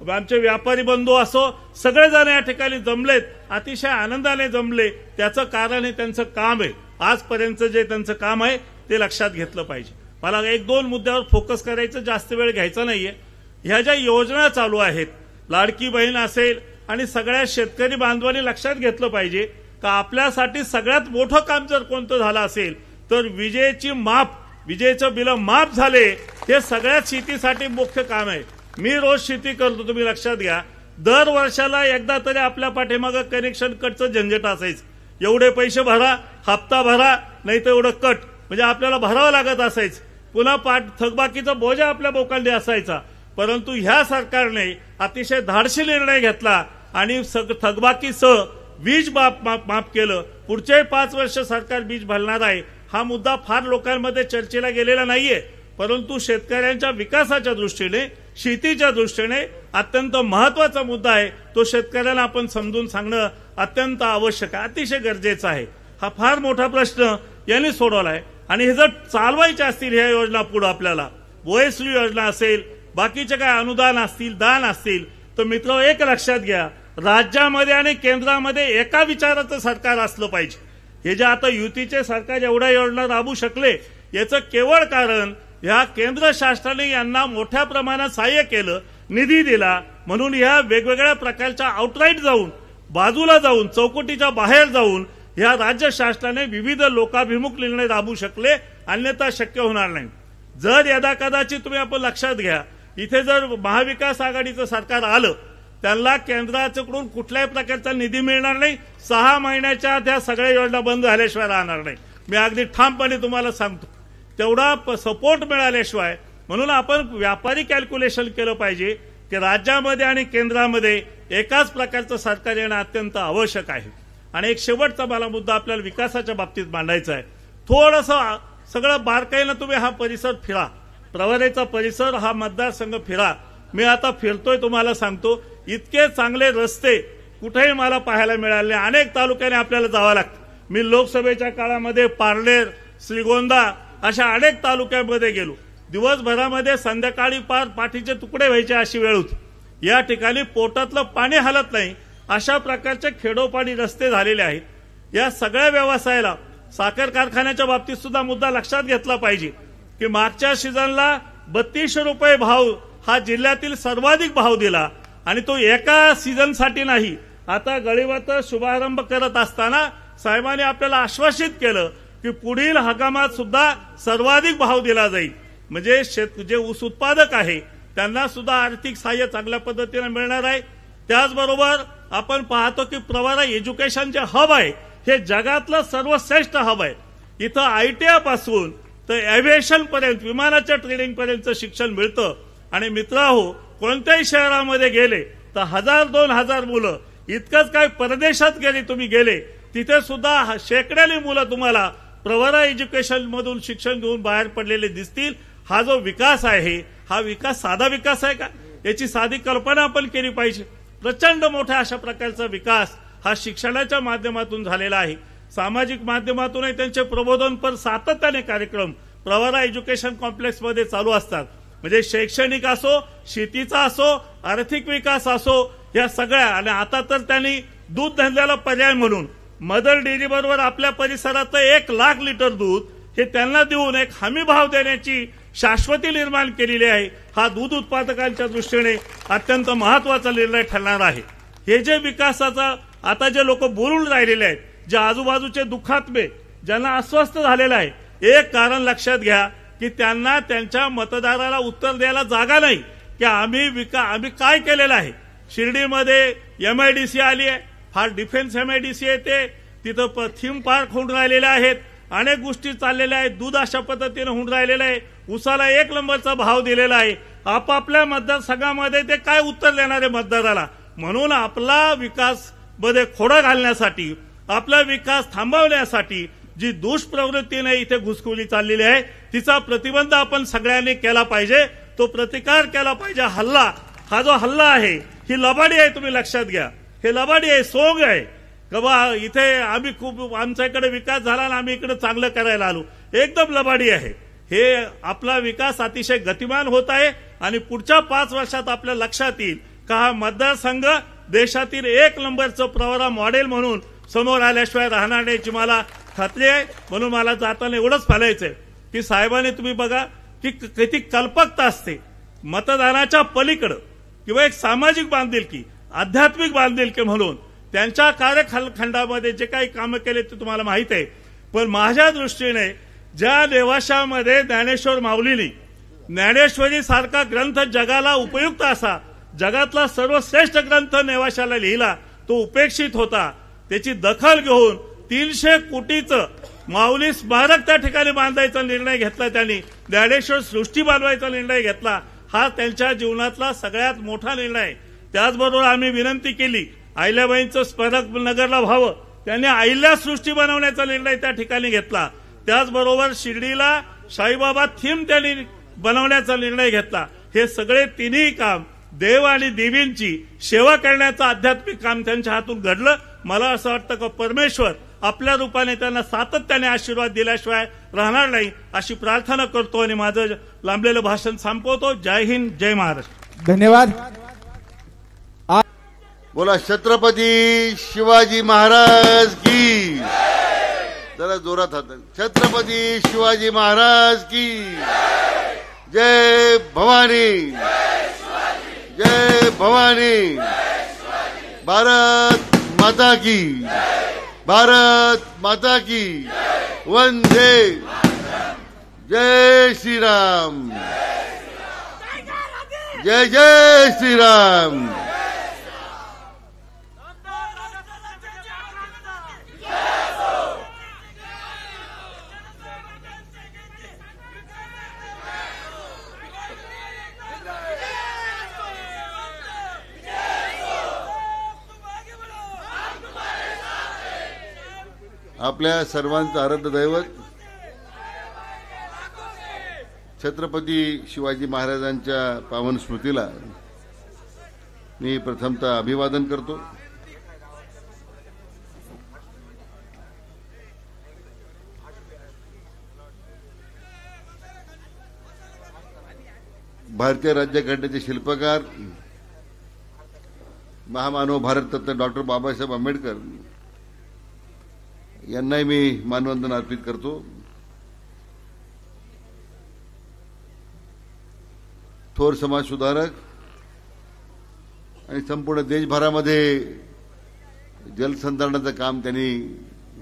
आमचे व्यापारी बंधू असो, सगळेजण या ठिकाणी जमलेत, अतिशय आनंदाने जमले. त्याचं कारण हे त्यांचं काम आहे. आजपर्यंत जे त्यांचं काम आहे ते लक्षात घेतलं पाहिजे. मला 1-2 मुद्द्यावर फोकस करायचं, जास्त वेळ घ्यायचा नाहीये. ह्या ज्या योजना चालू आहेत, लाडकी बहीण असेल आणि सगळ्या शेतकरी बांधवांनी लक्षात घेतलं पाहिजे का आपल्यासाठी सगळ्यात मोठं काम जर कोणतं झालं असेल तर विजेचं बिल माफ झाले. हे सगळ्यात शेतीसाठी मुख्य काम आहे. मी रोज शेती करतो, तुम्ही लक्षात घ्या. दर वर्षाला एकदा तरी आपल्या पाठीमागं कनेक्शन कटचं झंझट असायचं. एवढे पैसे भरा, हप्ता भरा, नाही तर एवढं कट, म्हणजे आपल्याला भरावं लागत असायचं. पुन्हा थकबाकीचा बोजा आपल्या बोकांडी असायचा. परंतु ह्या सरकारने अतिशय धाडसी निर्णय घेतला आणि थकबाकीसह वीज माफ केलं. पुढचे 5 वर्ष सरकार वीज भरणार आहे. हा मुद्दा फार लोकांमध्ये चर्चेला गेलेला नाहीये, परंतु शेतकऱ्यांच्या विकासाच्या दृष्टीने, शेतीच्या दृष्टीने अत्यंत महत्वाचा मुद्दा आहे. तो शेतकऱ्यांना आपण समजून सांगणं अत्यंत आवश्यक आहे, अतिशय गरजेचं आहे. हा फार मोठा प्रश्न यांनी सोडवलाय आणि हे जर चालवायचे असतील ह्या योजना पुढे आपल्याला वयश्री योजना असेल, बाकीचे काय अनुदान असतील, दान असतील, तर मित्र एक लक्षात घ्या, राज्यामध्ये आणि केंद्रामध्ये एका विचाराचं सरकार असलं पाहिजे. हे जे आता युतीचे सरकार एवढ्या योजना राबवू शकले याचं केवळ कारण ह्या केंद्र शासनाने यांना मोठ्या प्रमाणात सहाय्य केलं, निधी दिला, म्हणून ह्या वेगवेगळ्या प्रकारच्या आउटराईट जाऊन, बाजूला जाऊन, चौकटीच्या बाहेर जाऊन ह्या राज्य शासनाने विविध लोकाभिमुख निर्णय राबवू शकले, अन्यथा शक्य होणार नाही. जर यदा कदाचित तुम्ही आपण लक्षात घ्या, इथे जर महाविकास आघाडीचं सरकार आलं, त्यांना केंद्राकडून कुठल्याही प्रकारचा निधी मिळणार नाही. 6 महिन्याच्या आत ह्या सगळ्या योजना बंद झाल्याशिवाय राहणार नाही. मी अगदी ठामपणे तुम्हाला सांगतो, तेवढा सपोर्ट मिळाल्याशिवाय. म्हणून आपण व्यापारी कॅल्क्युलेशन केलं पाहिजे की राज्यामध्ये आणि केंद्रामध्ये एकाच प्रकारचं सरकार येणं अत्यंत आवश्यक आहे. आणि एक शेवटचा मला मुद्दा आपल्याला विकासाच्या बाबतीत मांडायचा आहे. थोडंसं सगळं बारकाईनं तुम्ही हा परिसर फिरा, प्रवरेचा परिसर, हा मतदारसंघ फिरा. मी आता फिरतोय, तुम्हाला सांगतो, इतके चांगले रस्ते कुठेही मला पाहायला मिळाले. अनेक तालुक्याने आपल्याला जावं लागतं. मी लोकसभेच्या काळामध्ये पारनेर, श्रीगोंदा अशा अनेक तालुक्यांमध्ये गेलो. दिवसभरामध्ये संध्याकाळी पार पाठीचे तुकडे व्हायचे अशी वेळ होती. या ठिकाणी पोटातलं पाणी हलत नाही अशा प्रकारचे खेडोपाडी रस्ते झालेले आहेत. या सगळ्या व्यवसायाला, साखर कारखान्याच्या बाबतीत सुद्धा मुद्दा लक्षात घेतला पाहिजे की मागच्या सीझनला 3200 रुपये भाव हा जिल्ह्यातील सर्वाधिक भाव दिला, आणि तो एका सीझनसाठी नाही. आता गळीवत शुभारंभ करत असताना साहेबांनी आपल्याला आश्वासित केलं की पुढील हंगामात सुद्धा सर्वाधिक भाव दिला जाईल. म्हणजे जे ऊस उत्पादक आहे त्यांना सुद्धा आर्थिक सहाय्य चांगल्या पद्धतीने मिळणार आहे. त्याचबरोबर आपण पाहतो की प्रवरा एज्युकेशन जे हब आहे हे जगातलं सर्वश्रेष्ठ हब आहे. इथं ITI पासून तर एव्हिएशन पर्यंत, विमानाच्या ट्रेनिंग पर्यंत शिक्षण मिळतं. आणि मित्रांनो, कोणत्याही शहरामध्ये गेले तर 1000-2000 मुलं, इतकंच काय परदेशात गेले तुम्ही गेले तिथे सुद्धा शेकड्याने मुलं तुम्हाला प्रवरा एज्युकेशन मधून शिक्षण घेऊन बाहेर पडलेले दिसतील. हा जो विकास आहे, हा विकास साधा विकास आहे का? याची साधी कल्पना आपण केली पाहिजे. प्रचंड मोठ्या अशा प्रकारचा विकास हा शिक्षणाच्या माध्यमातून झालेला आहे. सामाजिक माध्यमातूनही त्यांचे प्रबोधनपर सातत्याने कार्यक्रम प्रवरा एज्युकेशन कॉम्प्लेक्समध्ये चालू असतात. म्हणजे शैक्षणिक असो, शेतीचा असो, आर्थिक विकास असो, या सगळ्या. आणि आता तर त्यांनी दूध धंद्याला पर्याय म्हणून मदर डेअरी बरोबर आपल्या परिसरात 1 लाख लिटर दूध हे त्यांना देऊन एक हमी भाव देण्याची शाश्वती निर्माण केलेली आहे. हा दूध उत्पादकांच्या दृष्टीने अत्यंत महत्वाचा निर्णय ठरणार आहे. हे जे विकासाचा आता जे लोक बोलून राहिलेले आहेत, जे आजूबाजूचे दुःखात्मे, ज्यांना अस्वस्थ झालेलं आहे, एक कारण लक्षात घ्या की त्यांना त्यांच्या मतदाराला उत्तर द्यायला जागा नाही की आम्ही काय केलेलं आहे. शिर्डीमध्ये MIDC आली आहे, फार डिफेन्स MIDC आहे, ते तिथं थीम पार्क होऊन राहिलेले आहेत, अनेक गोष्टी चाललेल्या आहेत, दूध अशा पद्धतीने होऊन राहिलेलं आहे, उसाला 1 नंबरचा भाव दिलेला आहे. आपापल्या मतदारसंघामध्ये ते काय उत्तर देणारे मतदाराला? म्हणून आपला विकास मध्ये खोडा घालण्यासाठी, आपला विकास थांबवण्यासाठी जी दुष्प्रवृत्तीने इथे घुसखोरी चाललेली आहे तिचा प्रतिबंध आपण सगळ्यांनी केला पाहिजे. तो प्रतिकार केला पाहिजे. हा जो हल्ला आहे ही लबाडी आहे, तुम्ही लक्षात घ्या. हे लबाडी आहे, सोंग आहे. कबा इथे आम्ही खूप आमच्याकडे विकास झाला आणि आम्ही इकडे चांगलं करायला आलो, एकदम लबाडी आहे. हे आपला विकास अतिशय गतिमान होत आहे आणि पुढच्या 5 वर्षात आपल्या लक्षात येईल का हा मतदारसंघ देशातील 1 नंबरचं प्रवरा मॉडेल म्हणून समोर आल्याशिवाय राहणार नाहीची मला खात्री आहे. म्हणून मला जाताना एवढंच म्हणायचंय की साहेबांनी तुम्ही बघा की किती कल्पकता असते मतदानाच्या पलीकडं, किंवा एक सामाजिक बांधिलकी, आध्यात्मिक बांधिलकी म्हणून त्यांच्या कार्यखंडामध्ये जे काही कामं केले ते तुम्हाला माहित आहे. पण माझ्या दृष्टीने ज्या नेवाशामध्ये ज्ञानेश्वर माऊलींनी ज्ञानेश्वरी सारखा ग्रंथ जगाला उपयुक्त असा, जगातला सर्वश्रेष्ठ ग्रंथ नेवाशाला लिहिला, तो उपेक्षित होता. त्याची दखल घेऊन 300 कोटीचं माऊली स्मारक त्या ठिकाणी बांधायचा निर्णय घेतला. त्यांनी ज्ञानेश्वर सृष्टी बांधवायचा निर्णय घेतला. हा त्यांच्या जीवनातला सगळ्यात मोठा निर्णय. त्याचबरोबर आम्ही विनंती केली अहिल्याबाईंचं स्मारक नगरला व्हावं, त्यांनी अहिल्या सृष्टी बनवण्याचा निर्णय त्या ठिकाणी घेतला. त्याचबरोबर शिर्डीला साईबाबा थीम त्यांनी बनवण्याचा निर्णय घेतला. हे सगळे तिन्ही काम देव आणि देवींची सेवा करण्याचं आध्यात्मिक काम त्यांच्या हातून घडलं. मला असं वाटतं की परमेश्वर आपल्या रूपाने त्यांना सातत्याने आशीर्वाद दिल्याशिवाय राहणार नाही अशी प्रार्थना करतो आणि माझं लांबलेलं भाषण संपवतो. जय हिंद, जय महाराष्ट्र. धन्यवाद. बोला छत्रपती शिवाजी महाराज की. जरा जोरात हात. छत्रपती शिवाजी महाराज की जय. भवानी जय. भवानी. भारत माता की. भारत माता की. वंदे. जय श्री राम. जय जय श्री राम. आपल्या सर्वांचं आराध्य दैवत छत्रपती शिवाजी महाराजांच्या पावन स्मृतीला मी प्रथमतः अभिवादन करतो. भारतीय राज्यघटनेचे शिल्पकार महामानव भारतरत्न डॉक्टर बाबासाहेब आंबेडकर यांनाही मी मानवंदन अर्पित करतो. थोर समाज सुधारक आणि संपूर्ण देशभरामध्ये जलसंधारणाचं काम त्यांनी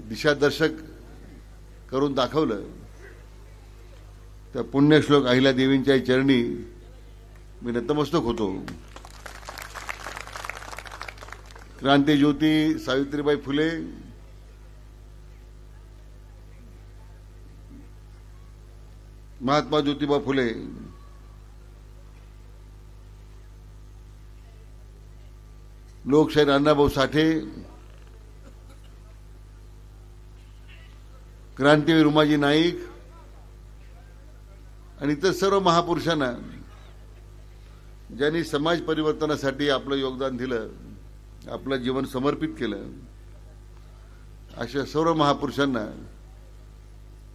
दिशादर्शक करून दाखवलं. त्या पुण्यश्लोक अहिल्यादेवींच्या चरणी मी नतमस्तक होतो. क्रांतीज्योती सावित्रीबाई फुले, महात्मा ज्योतिबा फुले, लोकशाहीर अण्णाभाऊ साठे, क्रांतीवीर उमाजी नाईक आणि इतर सर्व महापुरुषांना ज्यांनी समाज परिवर्तनासाठी आपलं योगदान दिलं, आपलं जीवन समर्पित केलं, अशा सर्व महापुरुषांना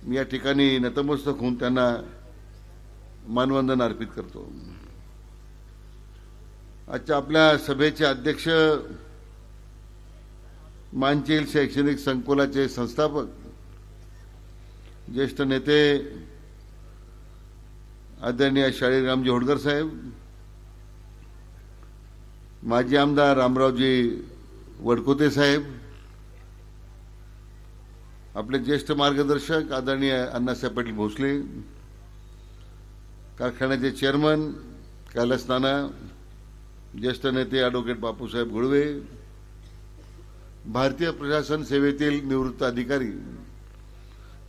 मी या ठिकाणी नतमस्तक होऊन त्यांना मानवंदन अर्पित करतो. आजच्या आपल्या सभेचे अध्यक्ष, मांचेल शैक्षणिक संकुलाचे संस्थापक, ज्येष्ठ नेते आदरणीय शाळीरामजी होडकर साहेब, माजी आमदार रामरावजी वडकुते साहेब, आपले ज्येष्ठ मार्गदर्शक आदरणीय अण्णासाहेब पाटील भोसले, कारखान्याचे चेअरमन कैलास नाना, ज्येष्ठ नेते ॲडव्होकेट बापूसाहेब घोळवे, भारतीय प्रशासन सेवेतील निवृत्त अधिकारी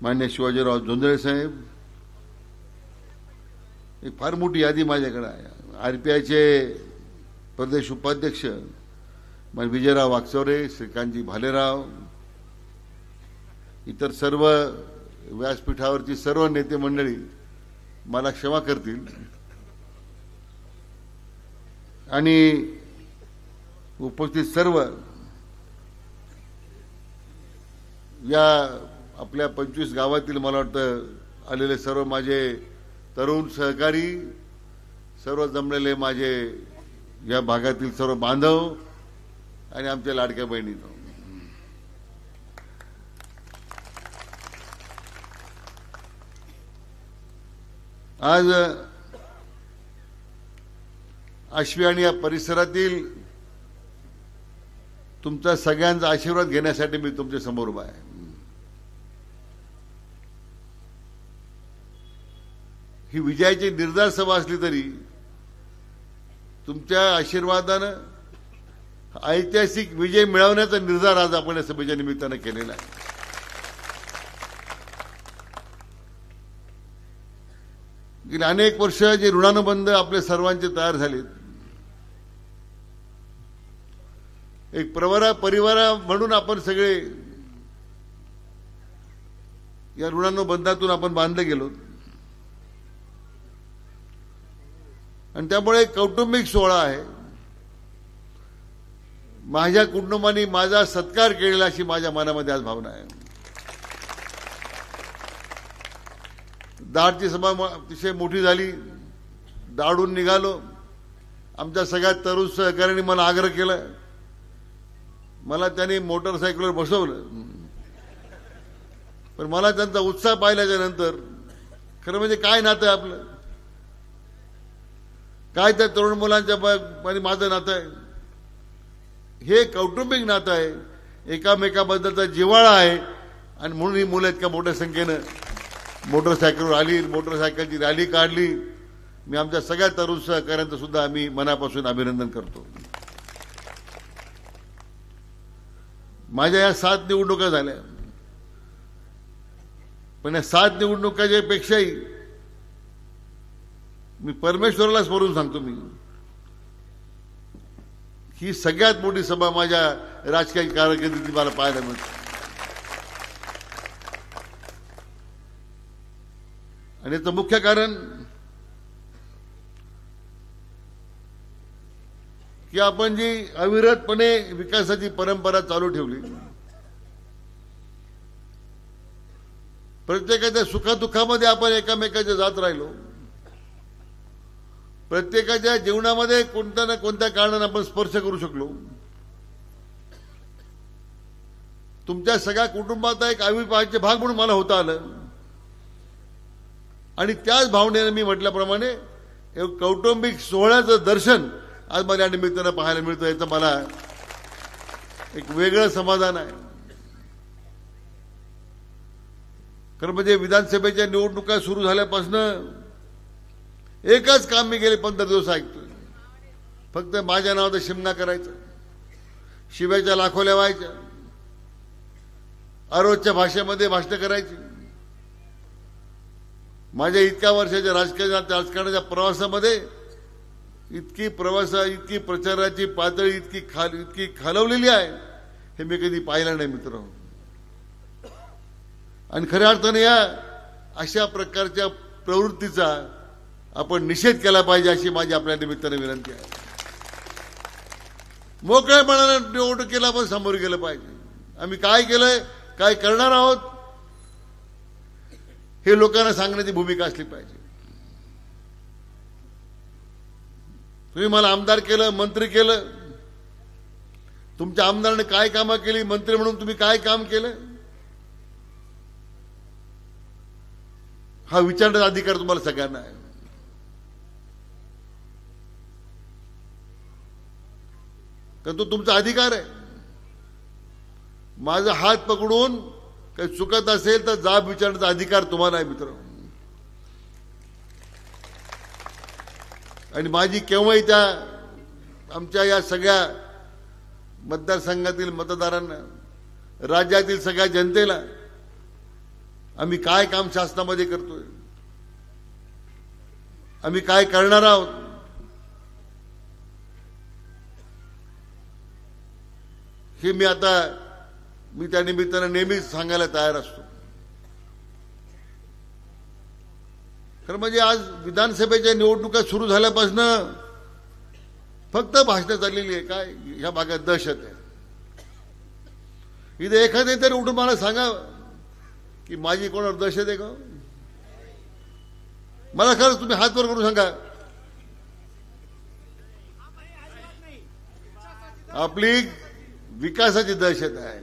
मान्य शिवाजीराव जोंधळे साहेब, एक फार मोठी यादी माझ्याकडे आहे. आरपीआयचे प्रदेश उपाध्यक्ष मान्य विजयराव वाकचौरे, श्रीकांतजी भालेराव, इतर सर्व व्यासपीठावरची सर्व नेते मंडळी मला क्षमा करतील. आणि उपस्थित सर्व या आपल्या 25 गावातील मला वाटतं आलेले सर्व माझे तरुण सहकारी, सर्व जमलेले माझे या भागातील सर्व बांधव आणि आमच्या लाडक्या बहिणींनो, आज आश्वी आणि या परिसरातील तुमचा सगळ्यांचा आशीर्वाद घेण्यासाठी मी तुमच्या समोर उभा आहे. ही विजयाची निर्धार सभा असली तरी तुमच्या आशीर्वादानं ऐतिहासिक विजय मिळवण्याचा निर्धार आज आपण या सभेच्या निमित्तानं केलेला आहे. गेली अनेक वर्ष जे ऋणानुबंध आपले सर्वांचे तयार झालेत, एक परिवार म्हणून आपण सगळे या ऋणानुबंधातून आपण बांधले गेलो आणि त्यामुळे एक कौटुंबिक सोहळा आहे. माझ्या कुटुंबाने माझा सत्कार केलेला अशी माझ्या मनामध्ये आज भावना आहे. दाडची सभा अतिशय मोठी झाली. दाडून निघालो. आमच्या सगळ्या तरुण सहकाऱ्यांनी मला आग्रह केला. मला त्यांनी मोटरसायकलवर बसवलं. पण मला त्यांचा उत्साह पाहिल्याच्या नंतर खरं म्हणजे काय नातं आहे आपलं, काय त्या तरुण मुलांच्या आणि माझं नातं आहे. हे कौटुंबिक नातं आहे, एकामेकाबद्दलचा जिव्हाळा आहे. आणि म्हणून ही मुलं इतक्या मोठ्या संख्येनं मोटरसायकलवर आली, मोटरसायकलची रॅली काढली. मी आमच्या सगळ्या तरुण सहकाऱ्यांचं सुद्धा आम्ही मनापासून अभिनंदन करतो. माझ्या या 7 निवडणुका झाल्या. पण या 7 निवडणुकाच्या पेक्षाही मी परमेश्वराला स्मरून सांगतो, मी ही सगळ्यात मोठी सभा माझ्या राजकीय कारकिर्दीत मला पाहायला मिळते. आणि याचं मुख्य कारण की आपण जी अविरतपणे विकासाची परंपरा चालू ठेवली, प्रत्येकाच्या सुखादुःखामध्ये आपण एकामेकाच्या जात राहिलो, प्रत्येकाच्या जीवनामध्ये कोणत्या ना कोणत्या कारणाने आपण स्पर्श करू शकलो. तुमच्या सगळ्या कुटुंबाचा एक अविभाज्य भाग म्हणून मला होता आलं. आणि त्याच भावनेने मी म्हटल्याप्रमाणे एक कौटुंबिक सोहळ्याचं दर्शन आज मला या निमित्तानं पाहायला मिळतं. याचं मला एक वेगळं समाधान आहे. खरं म्हणजे विधानसभेच्या निवडणुका सुरू झाल्यापासून एकच काम मी गेले 15 दिवस ऐकतोय. फक्त माझ्या नावाचा शिमगा करायचा, शिव्याच्या लाखोल्या व्हायच्या, अरोजच्या भाषेमध्ये भाषण करायची. माझ्या इतक्या वर्षाच्या राजकारणाच्या प्रवासामध्ये इतकी प्रचाराची पातळी इतकी खालवलेली आहे हे मी कधी पाहिलं नाही मित्र. आणि खऱ्या अर्थाने या अशा प्रकारच्या प्रवृत्तीचा आपण निषेध केला पाहिजे अशी माझी आपल्या निमित्ताने विनंती आहे. मोकळेपणाने निवडणुकीला आपण सामोरं गेलं पाहिजे. आम्ही काय केलंय, काय करणार आहोत हे लोकांना सांगण्याची भूमिका असली पाहिजे. तुम्ही मला आमदार केलं, मंत्री केलं, तुमच्या आमदाराने काय कामं केली, मंत्री म्हणून तुम्ही काय काम केलं, हा विचारण्याचा अधिकार तुम्हाला सगळ्यांना आहे. कारण तो तुमचा अधिकार आहे. माझा हात पकडून काही चुकत असेल तर जाब विचारण्याचा अधिकार तुम्हाला आहे मित्र. आणि माझी केव्हाही त्या आमच्या या सगळ्या मतदारसंघातील मतदारांना, राज्यातील सगळ्या जनतेला आम्ही काय काम शासनामध्ये करतोय, आम्ही काय करणार आहोत, हे मी त्या निमित्तानं नेहमीच सांगायला तयार असतो. खरं म्हणजे आज विधानसभेच्या निवडणुका सुरू झाल्यापासून फक्त भाषणं चाललेली आहे. काय ह्या भागात दहशत आहे. इथे एखादे तरी उठून मला सांगा की माझी कोणावर दहशत आहे का? मला खरंच तुम्ही हात वर करून सांगा. आपली विकासाची दहशत आहे.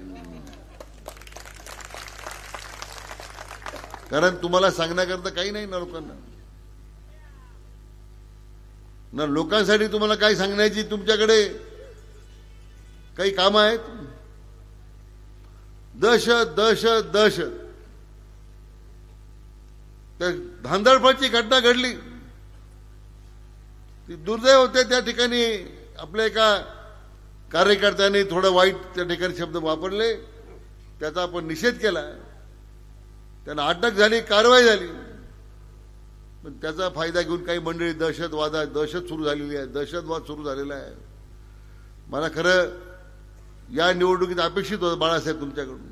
कारण तुम्हाला सांगण्याकरता काही नाही ना लोकांना, ना लोकांसाठी तुम्हाला काय सांगण्याची तुमच्याकडे काही कामं आहेत. दहशत दहशत दहशत. त्या धांदळफळची घटना घडली, ती दुर्दैव होते. त्या ठिकाणी आपल्या एका कार्यकर्त्यांनी थोडं वाईट त्या ठिकाणी शब्द वापरले, त्याचा आपण निषेध केला. त्यांना अटक झाली, कारवाई झाली. पण त्याचा फायदा घेऊन काही मंडळी दहशत सुरू झालेली आहे, दहशतवाद सुरू झालेला आहे. मला खरं या निवडणुकीत अपेक्षित होतं बाळासाहेब तुमच्याकडून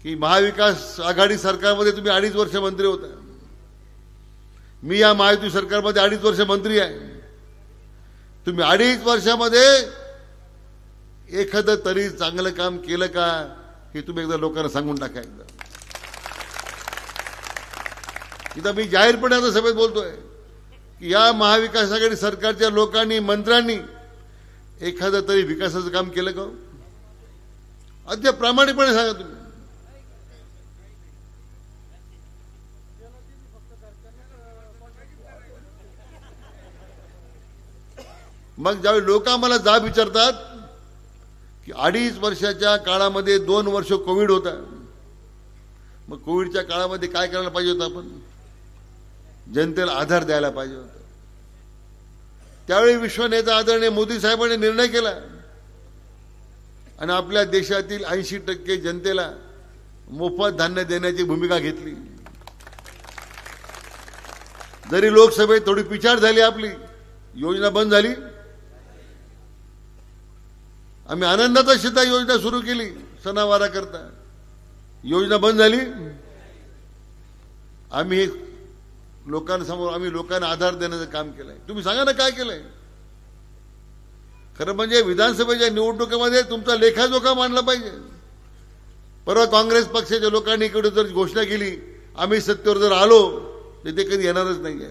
की महाविकास आघाडी सरकारमध्ये तुम्ही 2.5 वर्ष मंत्री होता. मी या महायुती सरकारमध्ये 2.5 वर्ष मंत्री आहे. तुम्ही 2.5 वर्षामध्ये एखादं तरी चांगलं काम केलं का हे तुम्ही एकदा लोकांना सांगून टाका. एकदा इथं मी जाहीरपणे आता सभेत बोलतोय की या महाविकास आघाडी सरकारच्या लोकांनी, मंत्र्यांनी एखादं तरी विकासाचं काम केलं का? अद्याप प्रामाणिकपणे सांगा तुम्ही. मग ज्यावेळी लोक आम्हाला जाब विचारतात की 2.5 वर्षाच्या काळामध्ये 2 वर्ष कोविड होता, मग कोविडच्या काळामध्ये काय करायला पाहिजे होतं? आपण जनतेला आधार द्यायला पाहिजे होता. त्यावेळी विश्वनेता आदरणीय मोदी साहेबांनी निर्णय केला आणि आपल्या देशातील 80% जनतेला मोफत धान्य देण्याची भूमिका घेतली. जरी लोकसभेत थोडी पिछाड झाली, आपली योजना बंद झाली, आम्ही आनंदाचा शिधा योजना सुरू केली सणावारा करता, योजना बंद झाली. आम्ही लोकांसमोर लोकांना आधार देण्याचं काम केलंय. तुम्ही सांगा ना काय केलंय? खरं म्हणजे विधानसभेच्या निवडणुकीमध्ये तुमचा लेखाजोखा मांडला पाहिजे. परवा काँग्रेस पक्षाच्या लोकांनी इकडे जर घोषणा केली आम्ही सत्तेवर जर आलो तर ते कधी येणारच नाही.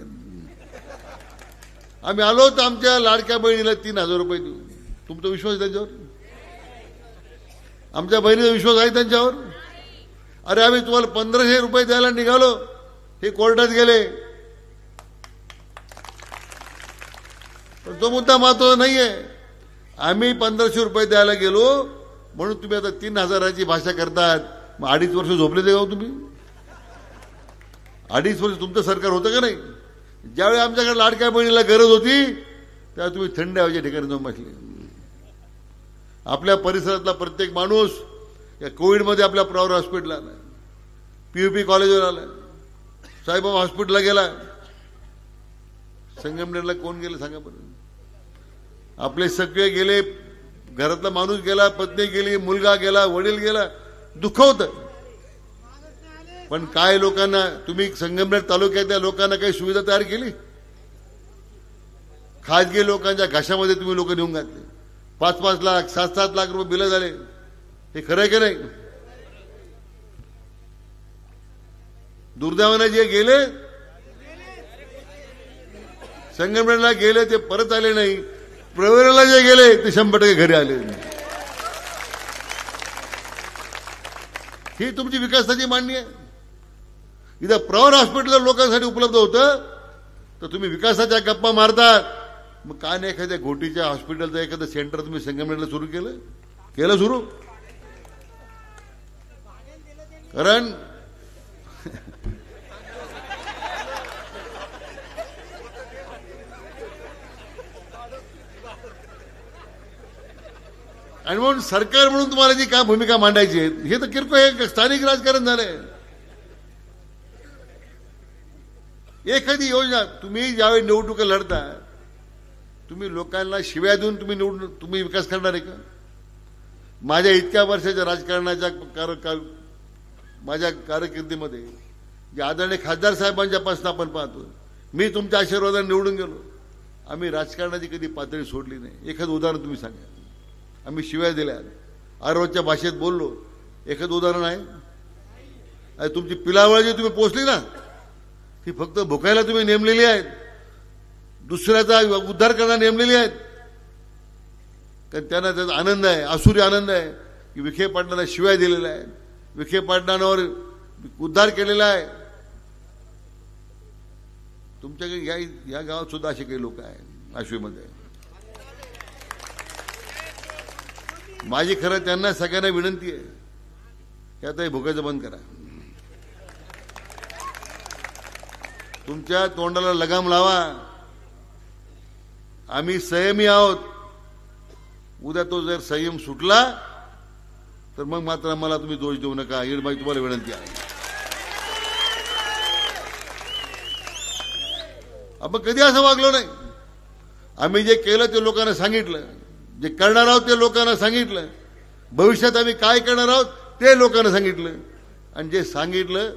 आम्ही आलो तर आमच्या लाडक्या बहिणीला 3,000 रुपये देऊ. तुमचा विश्वास आहे त्यांच्यावर? आमच्या बहिणीचा विश्वास आहे त्यांच्यावर? अरे आम्ही तुम्हाला 1,500 रुपये द्यायला निघालो, हे कोर्टात गेले. पण तो मुद्दा महत्वाचा नाहीये. आम्ही 1,500 रुपये द्यायला गेलो म्हणून तुम्ही आता 3,000ची भाषा करतात. मग 2.5 वर्ष झोपले ते गाव तुम्ही? 2.5 वर्ष तुमचं सरकार होतं का नाही? ज्यावेळी आमच्याकडे लाडक्या बहिणीला गरज होती त्यावेळी तुम्ही थंड हवेच्या ठिकाणी जाऊन बसले. आपल्या परिसरातला प्रत्येक माणूस या कोविडमध्ये आपल्या प्रायव्हेट हॉस्पिटलला आला, पीयूपी कॉलेजवर आला, साईबाबा हॉस्पिटलला गेला. संगमनेरला कोण गेलं सांगा बरं? आपले सगळे गेले, घरातला माणूस गेला, पत्नी गेली, मुलगा गेला, वडील गेला. दुःख होतं. पण काय लोकांना, तुम्ही संगमनेर तालुक्यातल्या लोकांना काही सुविधा तयार केली? खाजगी लोकांच्या घशामध्ये तुम्ही लोक नेऊन घातले. 5-5 लाख 7-7 लाख रुपये बिलं झाले. हे खरं आहे की नाही? दुर्दैवाने जे गेले संगमनेरला गेले ते परत आले नाही. प्रवरेला जे गेले ते 100% घरी आले. ही तुमची विकासाची मांडणी आहे. इथं प्रवर हॉस्पिटल लोकांसाठी उपलब्ध होतं तर तुम्ही विकासाच्या गप्पा मारतात. मग काय नाही एखाद्या घोटीच्या हॉस्पिटलचं एखादं सेंटर तुम्ही संगमनेरला सुरू केलं सुरू? कारण आणि म्हणून सरकार म्हणून तुम्हाला जी काय भूमिका मांडायची आहे हे तर किरकोळ हे स्थानिक राजकारण झालंय. एखादी योजना तुम्ही ज्यावेळी निवडणुका लढता तुम्ही लोकांना शिव्या देऊन तुम्ही विकास करणार आहे का? माझ्या इतक्या वर्षाच्या राजकारणाच्या माझ्या कारकिर्दीमध्ये जे आदरणीय खासदार साहेबांच्यापासून आपण पाहतो, मी तुमच्या आशीर्वादाने निवडून गेलो. आम्ही राजकारणाची कधी पातळी सोडली नाही. एखादं उदाहरण तुम्ही सांगा. आम्ही शिव्या दिल्या, आरोच्या भाषेत बोललो, एखादं उदाहरण आहे? तुमची पिलावळ जी तुम्ही पोचली ना ती फक्त भुकायला तुम्ही नेमलेली आहेत, दुसऱ्याचा उद्धार करण्याला नेमलेली आहेत. कारण त्यांना त्याचा आनंद आहे, आसुरी आनंद आहे की विखे पाटलांना शिव्या दिलेल्या आहेत, विखे पाटलांवर उद्धार केलेला आहे. तुमच्याकडे या गावात सुद्धा असे काही लोक आहेत आश्वीमध्ये. माझी खरं त्यांना सगळ्यांना विनंती आहे की आता हे भुकायचं बंद करा. तुमच्या तोंडाला लगाम लावा. आम्ही संयमी आहोत. उद्या तो जर संयम सुटला तर मग मात्र आम्हाला तुम्ही दोष देऊ नका. ही माझी तुम्हाला विनंती आहे. आपण कधी असं वागलो नाही. आम्ही जे केलं ते लोकांना सांगितलं, जे करणार आहोत ते लोकांना सांगितलं, भविष्यात आम्ही काय करणार आहोत ते लोकांना सांगितलं, आणि जे सांगितलं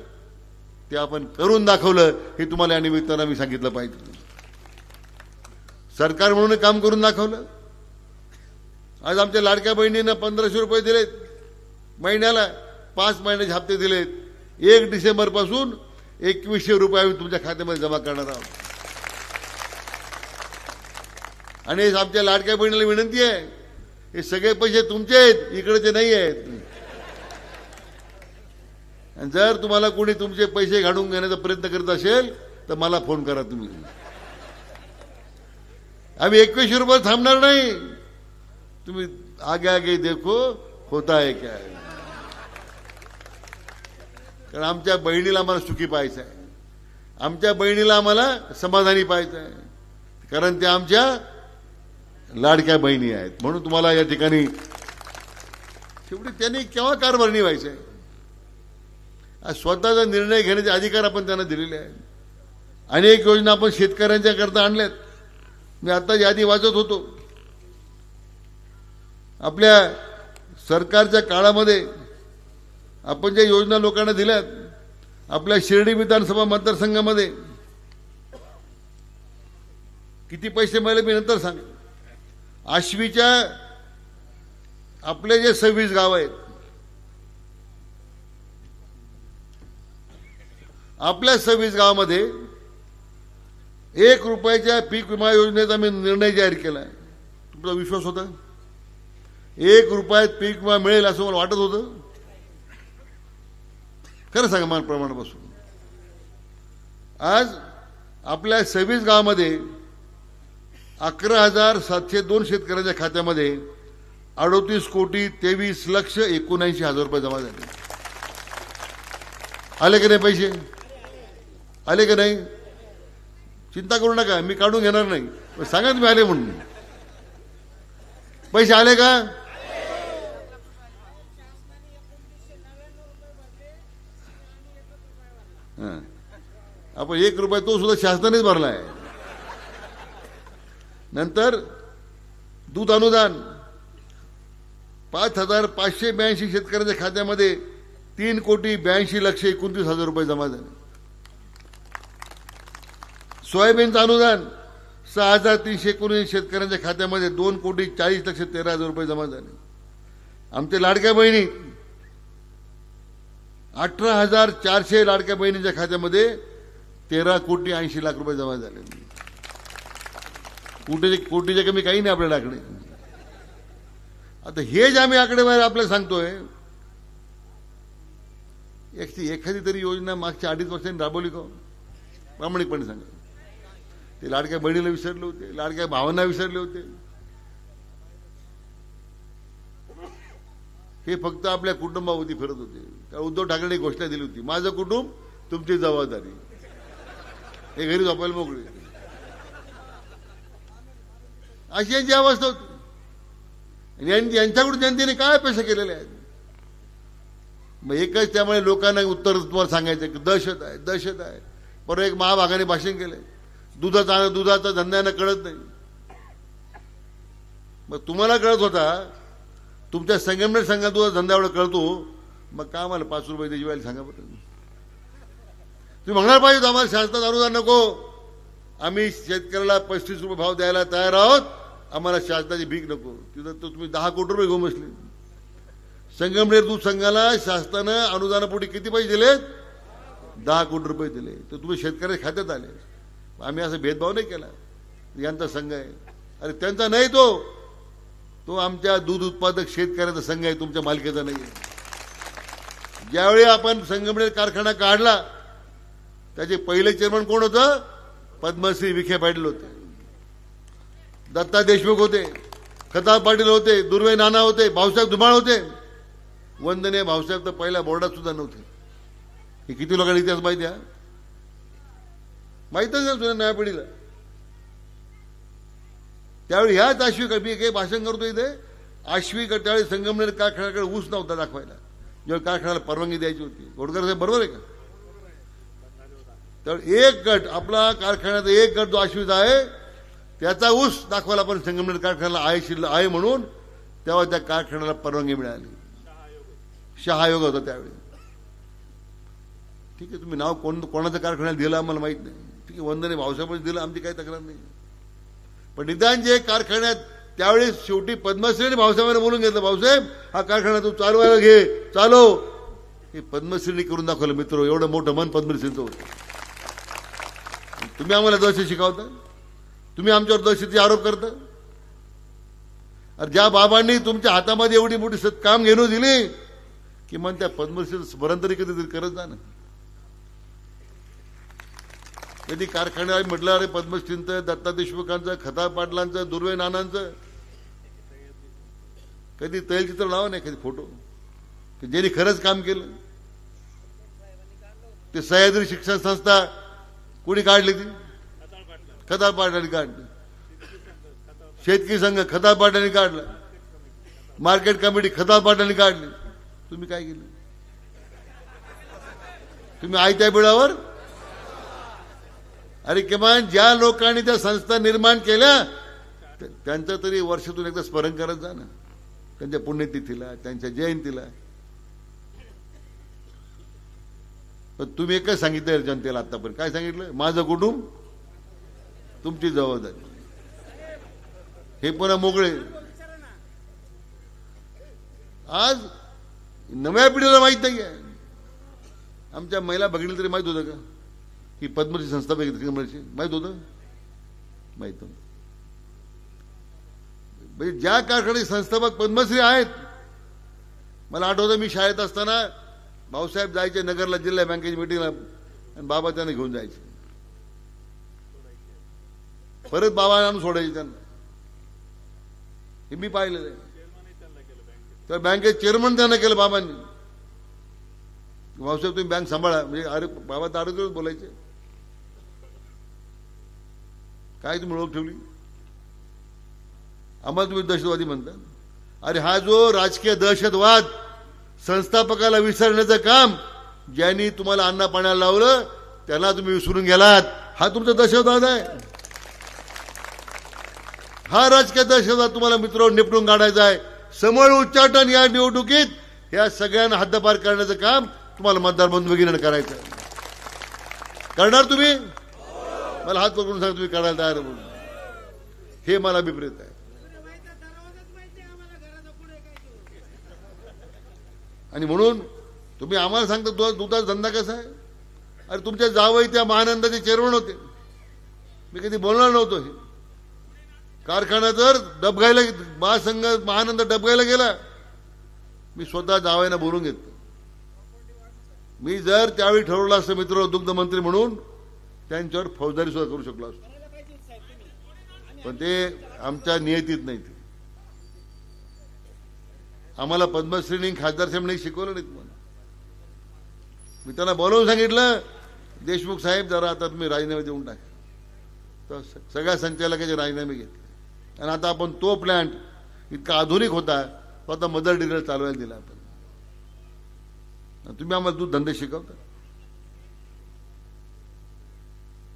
ते आपण करून दाखवलं हे तुम्हाला या निमित्तानं मी सांगितलं पाहिजे. सरकार म्हणून काम करून दाखवलं. आज आमच्या लाडक्या बहिणींना 1500 रुपये दिलेत महिन्याला, 5 महिन्याचे हप्ते दिलेत. 1 डिसेंबर पासून 2100 रुपये आम्ही तुमच्या खात्यामध्ये जमा करणार आहोत. आणि आमच्या लाडक्या बहिणीला विनंती आहे, हे सगळे पैसे तुमचे आहेत, इकडचे नाही आहेत. आणि जर तुम्हाला कोणी तुमचे पैसे घालून घेण्याचा प्रयत्न करत असेल तर मला फोन करा तुम्ही. आम्ही 2100 रुपये थांबणार नाही. तुम्ही आगे आगे देखो होता है क्या. कारण आमच्या बहिणीला आम्हाला सुखी पाहायचं आहे, आमच्या बहिणीला आम्हाला समाधानी पाहायचं आहे, कारण त्या आमच्या लाडक्या बहिणी आहेत. म्हणून तुम्हाला या ठिकाणी शेवटी त्यांनी केव्हा कारभारणी व्हायचं आहे. स्वतःचा निर्णय घेण्याचे अधिकार आपण त्यांना दिलेले आहेत. अनेक योजना आपण शेतकऱ्यांच्या करता आणल्यात. मी आता यादी वाचत होतो. आपल्या सरकारच्या काळामध्ये आपण ज्या योजना लोकांना दिल्यात, आपल्या शिर्डी विधानसभा मतदारसंघामध्ये किती पैसे मिळाले मी नंतर सांग. आश्वीच्या आपले जे 26 गाव आहेत, आपल्या 26 गावामध्ये 1 रुपयाच्या पीक विमा योजनेचा मी निर्णय जाहीर केलाय. तुमचा विश्वास होता 1 रुपयात पीक विमा मिळेल असं मला वाटत होतं? खरं सांगा मला प्रमाणापासून. आज आपल्या 26 गावामध्ये 11,702 शेतकऱ्यांच्या खात्यामध्ये 38,23,79,000 रुपये जमा झाले. आले की नाही पैसे? आले की नाही? चिंता करू नका, मी काढून घेणार नाही. सांगा तुम्ही आले म्हणून. पैसे आले का? आपण 1 रुपया तो सुद्धा शासनानेच भरला आहे. नंतर दूध अनुदान 5,582 शेतकऱ्यांच्या खात्यामध्ये 3,82,29,000 रुपये जमा झाले. सोयाबीनचं अनुदान 6,319 शेतकऱ्यांच्या खात्यामध्ये 2,40,13,000 रुपये जमा झाले. आमच्या लाडक्या बहिणी 18,400 लाडक्या बहिणींच्या खात्यामध्ये 13,80,00,000 रुपये जमा झाले. कोटीचे कमी काही नाही आपल्या आकडे. आता हे जे आम्ही आकडेवारी आपल्याला सांगतोय, एखादी तरी योजना मागच्या 2.5 वर्षांनी राबवली का? प्रामाणिकपणे सांगा. ते लाडक्या बहिणीला विसरले होते, लाडक्या भावांना विसरले होते. हे फक्त आपल्या कुटुंबावरती फिरत होते. त्या उद्धव ठाकरेंनी घोषणा दिली होती, माझं कुटुंब तुमची जबाबदारी. हे घरी झोपायला मोकळे. अशी यांची अवस्था होती. यांच्याकडून जनतेने काय अपेक्षा केलेल्या आहेत? मग एकच त्यामुळे लोकांना उत्तर तुम्हाला सांगायचं की दहशत आहे, दहशत आहे. परत एक महाभागाने भाषण केलंय, दुधाचा धंद्यांना कळत नाही. मग तुम्हाला कळत होता, तुमच्या संगमनेर संघात दुधाचा धंदा एवढा कळतो, मग का आम्हाला 5 रुपये त्याची वेळेला सांगा बरं. तुम्ही म्हणणार पाहिजे आम्हाला शासनाचं अनुदान नको, आम्ही शेतकऱ्याला 35 रुपये भाव द्यायला तयार आहोत, आम्हाला शासनाची भीक नको. तिथं तर तुम्ही 10 कोटी रुपये घेऊन बसले. संगमनेर दूध संघाला शासनानं अनुदानापोटी किती पैसे दिले? 10 कोटी रुपये दिले. तर तुम्ही शेतकऱ्याच्या खात्यात आले. आम्ही असा भेदभाव नाही केला. यांचा संघ आहे. अरे त्यांचा नाही, तो आमच्या दूध उत्पादक शेतकऱ्याचा संघ आहे, तुमच्या मालकीचा नाही. ज्यावेळी आपण संगमनेर कारखाना काढला, त्याचे पहिले चेअरमन कोण होतं? पद्मश्री विखे पाटील होते, दत्ता देशमुख होते, खताब पाटील होते, दुर्वे नाना होते, भाऊसाहेब धुमाळ होते. वंदनीय भाऊसाहेब तर पहिल्या बोर्डात सुद्धा नव्हते. हे किती लोकांना इतिहास माहिती आहे? माहितच नाही तुझ्या नव्या पिढीला. त्यावेळी ह्याच आश्वी मी काही भाषण करतो इथे, आश्वी त्यावेळी संगमनेर कारखान्याकडे ऊस नव्हता दाखवायला, जेव्हा कारखान्याला परवानगी द्यायची होती. घोडकर साहेब बरोबर आहे का? तर एक गट, आपला कारखान्याचा एक गट जो आश्वीचा आहे, त्याचा ऊस दाखवायला आपण संगमनेर कारखान्याला आहे म्हणून तेव्हा त्या कारखान्याला परवानगी मिळाली. शहा आयोग होता त्यावेळी. ठीक आहे, तुम्ही नाव कोणाचं कारखान्याला दिलं आम्हाला माहित नाही. ठीक आहे, वंदने भाऊसाहेबांनी दिलं, आमची काही तक्रार नाही. पण निदान जे कारखान्यात त्यावेळी शेवटी पद्मश्री भाऊसाहेबांना बोलून घेतलं, भाऊसाहेब हा कारखाना तू चालवायला घे, चालव. हे पद्मश्रीनी करून दाखवलं. मित्र, एवढं मोठं मन पद्मश्रीचं होतं. तुम्ही आम्हाला दहशत शिकवता, तुम्ही आमच्यावर दहशतीचे आरोप करता. अरे ज्या बाबांनी तुमच्या हातामध्ये एवढी मोठी काम घेणं दिली, किमान त्या पद्मश्रीचं स्मरण तरी कधीतरी करत जा ना. कधी कारखान्यात म्हटलं अरे पद्मश्रींचं, दत्ता देशमुखांचं, खताळ पाटलांचं, दुर्वे नानांचं कधी तैलचित्र लावा नाही, कधी फोटो की ज्यांनी खरंच काम केलं. ते सह्याद्री शिक्षण संस्था कोणी काढली? ती खताळ पाटलांनी काढली. शेतकरी संघ खताळ पाटलांनी काढला. मार्केट कमिटी खताळ पाटलांनी काढली. तुम्ही काय केलं? तुम्ही आयत्या बिळावर. अरे किमान ज्या लोकांनी त्या संस्था निर्माण केल्या त्यांचं तरी वर्षातून एकदा स्मरण करत जा ना, त्यांच्या पुण्यतिथीला, त्यांच्या जयंतीला. पण तुम्ही एकच सांगितलं जनतेला आतापर्यंत, काय सांगितलं? माझं कुटुंब तुमची जबाबदारी. हे पुन्हा मोकळे. आज नव्या पिढीला माहित नाही आहे. आमच्या महिला भगिनीला तरी माहित होतं का ही पद्मश्री संस्था माहित होतं? माहित होतं. म्हणजे ज्या कारखान्याचे संस्थापक पद्मश्री आहेत. मला आठवतं मी शाळेत असताना भाऊसाहेब जायचे नगरला जिल्हा बँकेची मिटिंगला आणि बाबा त्यांना घेऊन जायचे. परत बाबा आणून सोडायचे त्यांना. हे मी पाहिलेलं आहे. तर बँकेत चेअरमन त्यांना केलं बाबांनी. भाऊसाहेब तुम्ही बँक सांभाळा. म्हणजे अरे बाबा तर आरोग्य बोलायचे. काय तुम्ही ओळख ठेवली? आम्हाला तुम्ही दहशतवादी म्हणता. अरे हा जो राजकीय दहशतवाद संस्थापकाला विसरण्याचं काम ज्यांनी तुम्हाला अन्न पाण्याला लावलं त्यांना तुम्ही विसरून गेलात. हा तुमचा दहशतवाद आहे. हा राजकीय दहशतवाद तुम्हाला मित्र निपटून काढायचा आहे. समूळ उच्चाटन या निवडणुकीत या सगळ्यांना हद्दपार करण्याचं काम तुम्हाला मतदार बंधुभगिनीने करायचं. करणार तुम्ही? मला हात पकडून सांग तुम्ही करायला तयार म्हणून. हे मला विपरीत आहे. आणि म्हणून तुम्ही आम्हाला सांगता दुधाचा धंदा कसा आहे? अरे तुमच्या जावई त्या महानंदाचे चेअरमन होते. मी कधी बोलणार नव्हतो. हे कारखाना जर डबगायला महासंघ महानंद डबगायला गेला मी स्वतः जावयानं बोलून घेतलं. मी जर त्यावेळी ठरवलं असतं मित्र दुग्ध मंत्री म्हणून त्यांच्यावर फौजदारी सुद्धा करू शकलो असतो. पण ते आमच्या नियतीत नाही. ते आम्हाला पद्मश्रीनी खासदार साहेबांनी शिकवलं नाही. तुम्हाला मी त्यांना बोलवून सांगितलं देशमुख साहेब जरा आता तुम्ही राजीनामे देऊन टाका. तर सगळ्या संचालकाचे राजीनामे घेतले. आणि आता आपण तो प्लांट इतका आधुनिक होता तो आता मदर डेअरीला चालवायला दिला आपण. तुम्ही आम्हाला दूध धंदे शिकवता.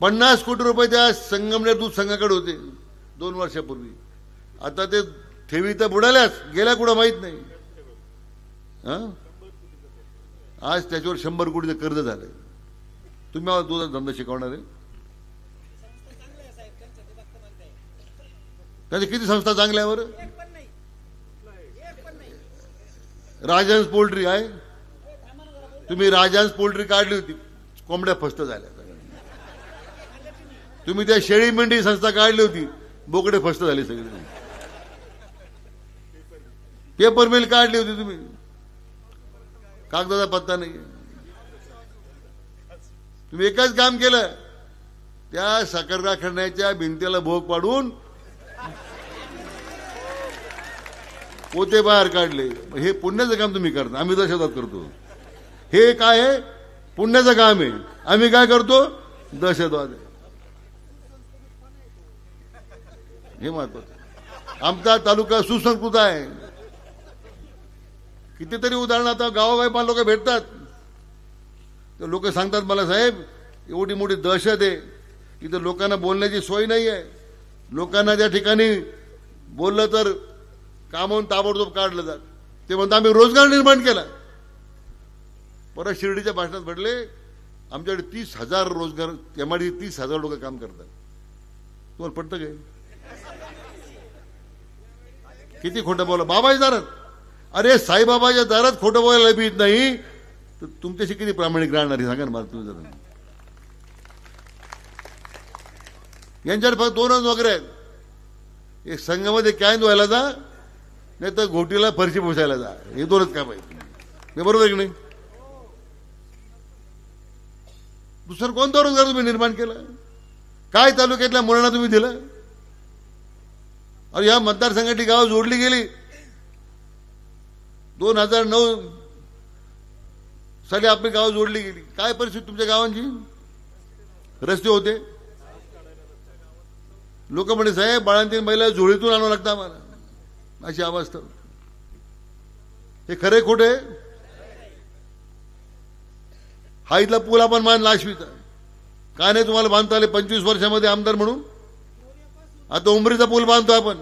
50 कोटी रुपये त्या संगमनेर दूध संघाकडे होते 2 वर्षापूर्वी. आता ते ठेवी तर बुडाल्याच गेल्या कुठं माहित नाही. आज त्याच्यावर 100 कोटीचं कर्ज झालंय. तुम्ही आम्हाला दूध धंदा शिकवणार आहे? त्याच्या किती संस्था चांगल्या वर? राजहंस पोल्ट्री आहे. तुम्ही राजहंस पोल्ट्री काढली होती, कोंबड्या फस्त झाल्या. तुम्ही त्या शेळी मेंढी संस्था काढली होती, बोकडे फस्त झाले सगळे. पेपर मिल काढली होती तुम्ही, कागदाचा पत्ता नाही. तुम्ही एकच काम केलं, त्या साखर कारखान्याच्या भिंतीला भोग पाडून पोते बाहेर काढले. हे पुण्याचं काम तुम्ही करता, आम्ही दहशतवाद करतो. हे काय आहे? पुण्याचं काम आहे. आम्ही काय करतो? दहशतवाद आहे. हे महत्वाचं. आमचा तालुका सुसंस्कृत आहे. कितीतरी उदाहरण आता गावोगावी लोक भेटतात, तर लोक सांगतात मला साहेब एवढी मोठी दहशत आहे, इथं लोकांना बोलण्याची सोय नाही आहे. लोकांना त्या ठिकाणी बोललं तर कामावून ताबडतोब काढलं जात. ते म्हणतात आम्ही रोजगार निर्माण केला. परत शिर्डीच्या भाषणात म्हटले आमच्याकडे 30,000 रोजगार, त्यामध्ये 30,000 लोक काम करतात. तुम्हाला पटतं काय? किती खोटं बोला बाबाच्या दारात. अरे साईबाबाच्या दारात खोटं बोलायला भीत नाही तर तुमच्याशी किती प्रामाणिक राहणार आहे सांगा ना मला तुम्ही जरा. यांच्याकडे फक्त दोनच नोकऱ्या आहेत. एक संघामध्ये कॅन धुवायला जा नाही तर घोटीला फरशी पुसायला जा. हे दोनच काम आहेत. हे बरोबर आहे की नाही. दुसरं कोणता रोजगार तुम्ही निर्माण केला. काय तालुक्यातल्या मुलांना तुम्ही दिलं. अरे या मतदारसंघाची गावं जोडली गेली. 2009 साली आपली गावं जोडली गेली. काय परिस्थिती तुमच्या गावांची. रस्ते होते. लोक म्हणे साहेब बाळांतीन महिला जोडीतून आणावं लागतं आम्हाला. अशी अवस्था. हे खरे खोटे. हा इथला पूल आपण बांधला आश्वीचा. का नाही तुम्हाला बांधता आले 25 वर्षामध्ये आमदार म्हणून. आता उमरीचा पूल बांधतो आपण.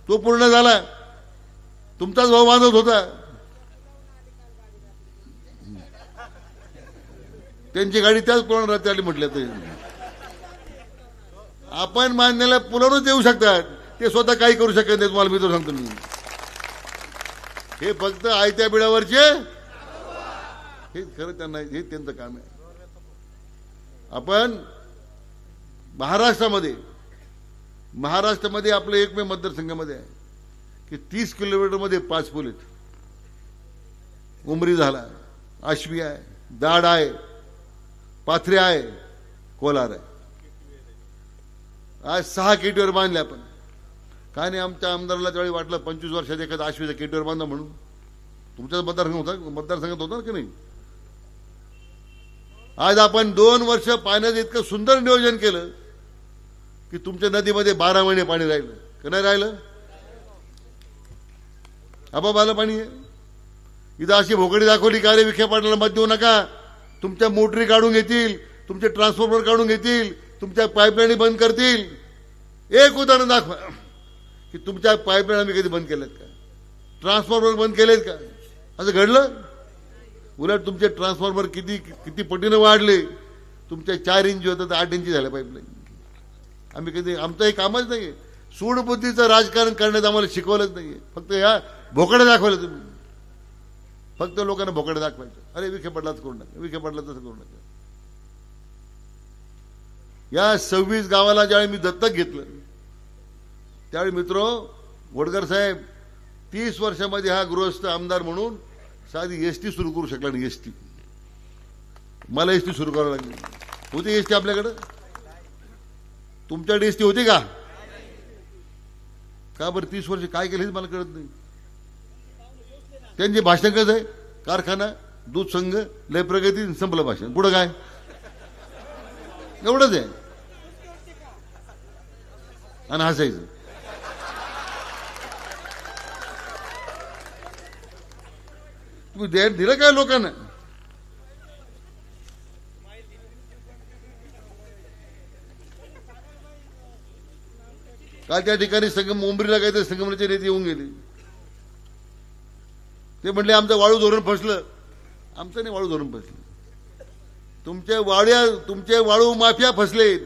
तो पूर्ण झाला. तुमचाच भाऊ बांधत होता. त्यांची गाडी त्याच पुलावर राहते म्हटलं तर आपण बांधलेल्या पुलावरच येऊ शकतात. ते स्वतः काही करू शकत नाही. तुम्हाला मी तर सांगतो मी. हे फक्त आयत्या बिळावरचे हे खरं त्यांना हे त्यांचं काम आहे. आपण महाराष्ट्रामध्ये आपलं एकमेव मतदारसंघामध्ये आहे की 30 किलोमीटरमध्ये 5 पूल आहेत. उमरी झाला, आश्वी आहे, दाड आहे, पाथरे आहे, कोलार आहे. आज 6 केटीवर बांधले आपण. काय नाही आमच्या आमदाराला त्यावेळी वाटलं 25 वर्षात एखादा आश्वीचा केटीवर बांधा म्हणून. तुमच्याच मतदारसंघात होता की नाही. आज आपण 2 वर्ष पाण्याचं इतकं सुंदर नियोजन केलं की तुमच्या नदीमध्ये 12 महिने पाणी राहिलं. का नाही राहिलं. आबाबाला पाणी आहे. इथं अशी भोकडी दाखवली का रे विखे पाटलाला मत देऊ नका. तुमच्या मोटरी काढून घेतील, तुमचे ट्रान्सफॉर्मर काढून घेतील, तुमच्या पाईपलाईन बंद करतील. एक उदाहरण दाखवा की तुमच्या पाईपलाईन आम्ही कधी बंद केल्यात का. ट्रान्सफॉर्मर बंद केलेत का. असं घडलं. उलट तुमचे ट्रान्सफॉर्मर किती पटीनं वाढले. तुमच्या 4 इंच होतं तर 8 इंच झालं पाईपलाईन. आम्ही कधी आमचं हे कामच नाहीये. सूडबुद्धीचं राजकारण करण्यात आम्हाला शिकवलंच नाहीये. फक्त या भोकडे दाखवलं तुम्ही. फक्त लोकांना भोकडे दाखवायचं. अरे विखे पडलाच करू नका, विखे पडला तसं करू नका. या 26 गावाला ज्यावेळी मी दत्तक घेतलं त्यावेळी मित्र वडकर साहेब 30 वर्षामध्ये हा गृहस्थ आमदार म्हणून साधी एसटी सुरू करू शकला नाही. एसटी मला एसटी सुरू करावं लागली. होती एसटी आपल्याकडं. तुमच्याकडे एसटी होती का बरं. 30 वर्ष काय केलं हे मला कळत नाही. त्यांचे भाषण कसं आहे. कारखाना, दूध संघ, लय प्रगती, संपलं भाषण. पुढं काय एवढंच आहे. आणि हसायचं. तुम्ही दिलं काय लोकांना. काल त्या ठिकाणी मुंबईला काहीतरी संगमनेरचे नेते येऊन गेले. ते म्हटले आमचं वाळू धोरण फसलं. आमचं नाही वाळू धोरण फसलं. तुमचे वाळू माफिया फसलेत.